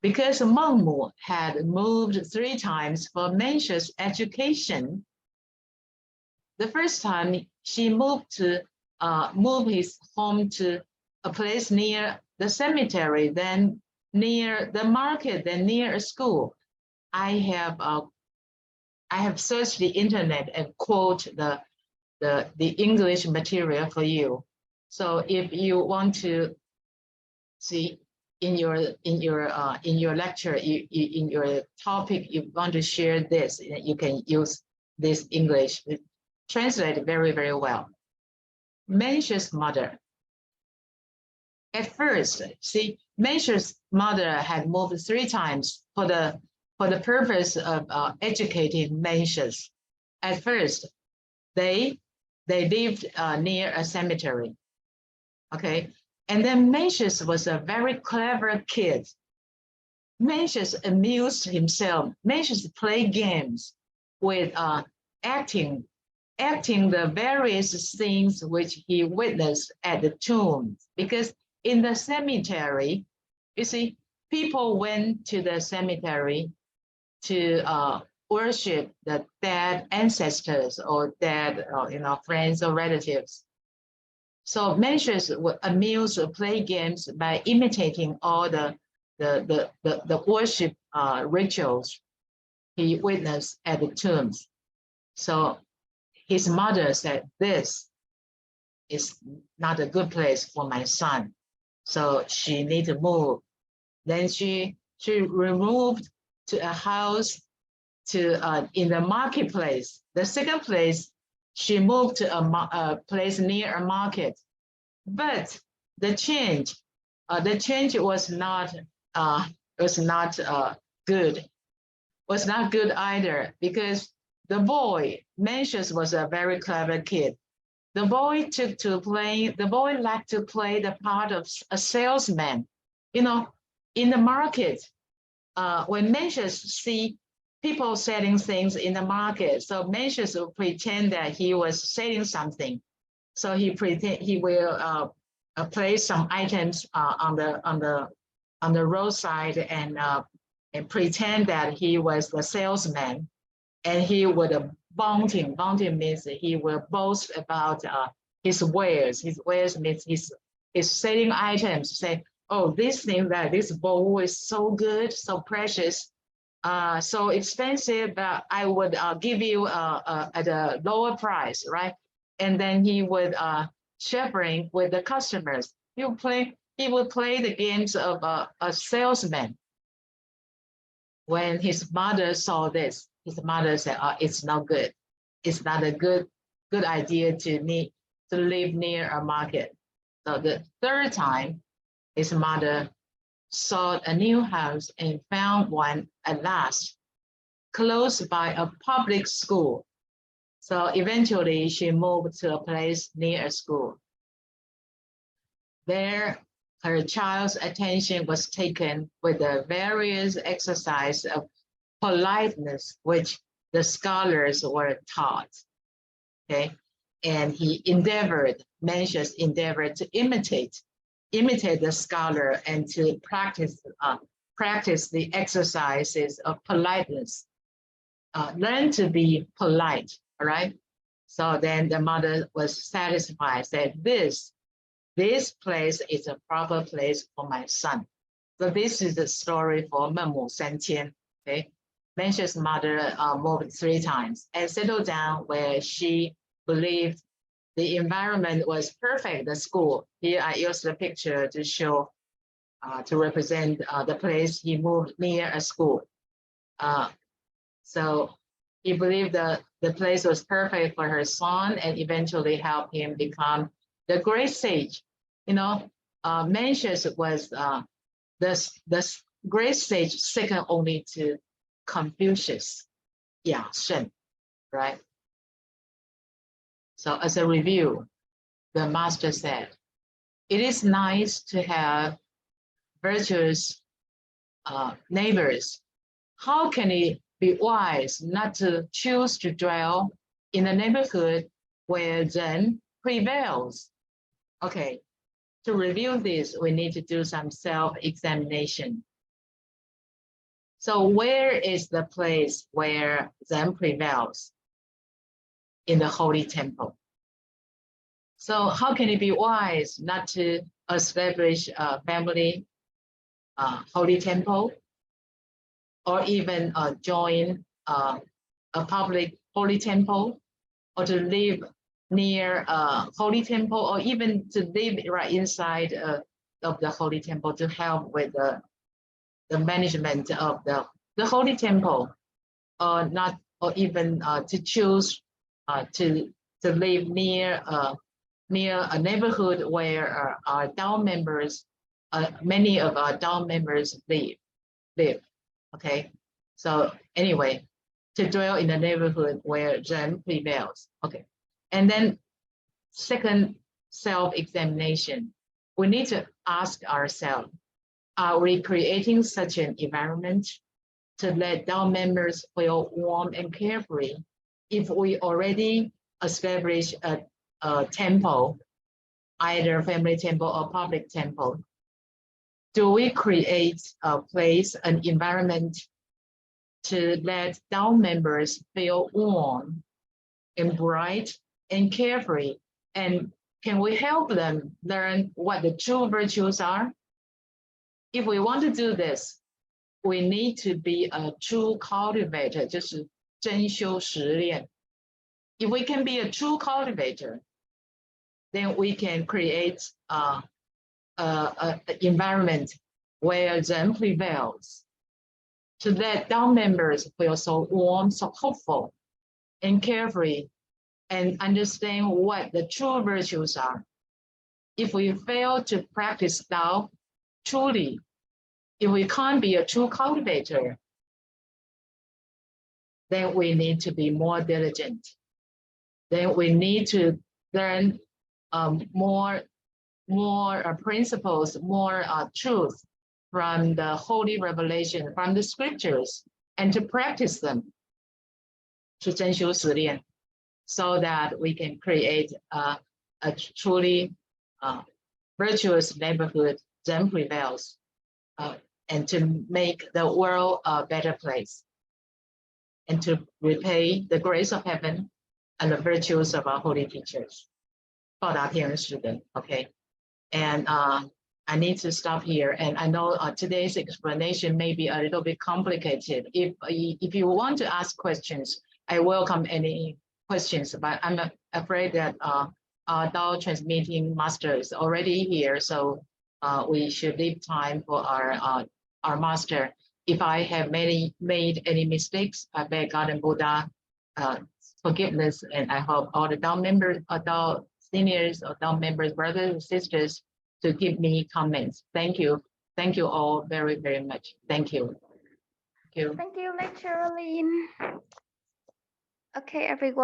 because Meng Mu had moved 3 times for Mencius' education. The first time she moved his home to a place near the cemetery, then near the market, then near a school. I have searched the internet and quote the English material for you. So if you want to see in your lecture, in your topic, you want to share this, you can use this English. It translated very, very well. Mencius' mother. At first, see, Mencius' mother had moved 3 times for the purpose of educating Mencius. At first, they lived near a cemetery. Okay, and then Mencius was a very clever kid. Mencius amused himself. Mencius played games with acting the various things which he witnessed at the tomb. Because in the cemetery, you see, people went to the cemetery to worship the dead ancestors or dead, friends or relatives. So Mencius would amuse or play games by imitating all the worship rituals he witnessed at the tombs. So his mother said, "This is not a good place for my son." So she need to move. Then she removed to a house in the marketplace. The second place, she moved to a place near a market. But the change was not good. Was not good either, because the boy, Mencius, was a very clever kid. The boy liked to play the part of a salesman. In the market, when Mencius see people selling things in the market, so Mencius will pretend that he was selling something. So he will place some items on the roadside and pretend that he was the salesman, and he would bounting. Bounting means he will boast about his wares. His wares means his selling items. Say, "Oh, this thing, that this bowl is so good, so precious, so expensive, but I would give you at a lower price," right? And then he would sharing with the customers. He would play the games of a salesman. When his mother saw this, his mother said, "Oh, it's not good. It's not a good good idea to live near a market. So the third time, his mother sought a new house and found one at last, close by a public school. So eventually she moved to a place near a school. There, her child's attention was taken with the various exercise of politeness, which the scholars were taught. Okay, and he Mencius endeavored to imitate the scholar and to practice the exercises of politeness. Learn to be polite, all right? So then the mother was satisfied, said, this place is a proper place for my son. So this is the story for 孟母三迁, okay? Mencius' mother moved 3 times and settled down where she believed the environment was perfect, the school. Here I used the picture to show, to represent the place he moved near a school. So he believed the place was perfect for her son and eventually helped him become the great sage. You know, Mencius was the great sage second only to Confucius. Yeah, Shen, right? So as a review, the master said, it is nice to have virtuous neighbors. How can it be wise not to choose to dwell in a neighborhood where Zen prevails? Okay, to review this, we need to do some self-examination. So where is the place where Zen prevails? In the Holy Temple. So how can it be wise not to establish a family Holy Temple, or even join a public Holy Temple, or to live near a Holy Temple, or even to live right inside of the Holy Temple to help with the management of the Holy Temple, or even to choose to live near a neighborhood where our Dao members, many of our Dao members live. Okay, so anyway, to dwell in a neighborhood where Zen prevails. Okay, and then second self-examination, we need to ask ourselves, are we creating such an environment to let Dao members feel warm and carefree? If we already establish a temple, either family temple or public temple, do we create a place, an environment to let Dao members feel warm and bright and carefree? And can we help them learn what the true virtues are? If we want to do this, we need to be a true cultivator, 就是真修实练. If we can be a true cultivator, then we can create an environment where Zen prevails, to let Dao members feel so warm, so hopeful, and carefree, and understand what the true virtues are. If we fail to practice Dao truly, if we can't be a true cultivator, then we need to be more diligent. Then we need to learn more principles, more truth from the holy revelation, from the scriptures, and to practice them, 去真修实练, so that we can create a truly virtuous neighborhood, Zen prevails, and to make the world a better place, and to repay the grace of heaven and the virtues of our holy teachers. 报答天人师德, okay. And I need to stop here. And I know today's explanation may be a little bit complicated. If you want to ask questions, I welcome any questions, but I'm afraid that our Dao transmitting master is already here, so we should leave time for our master. If I have made any mistakes, I beg God and Buddha forgiveness. And I hope all the adult members, adult seniors, adult members, brothers and sisters, to give me comments. Thank you. Thank you all very, very much. Thank you. Thank you. Thank you, Lecturer Lin. Okay, everyone.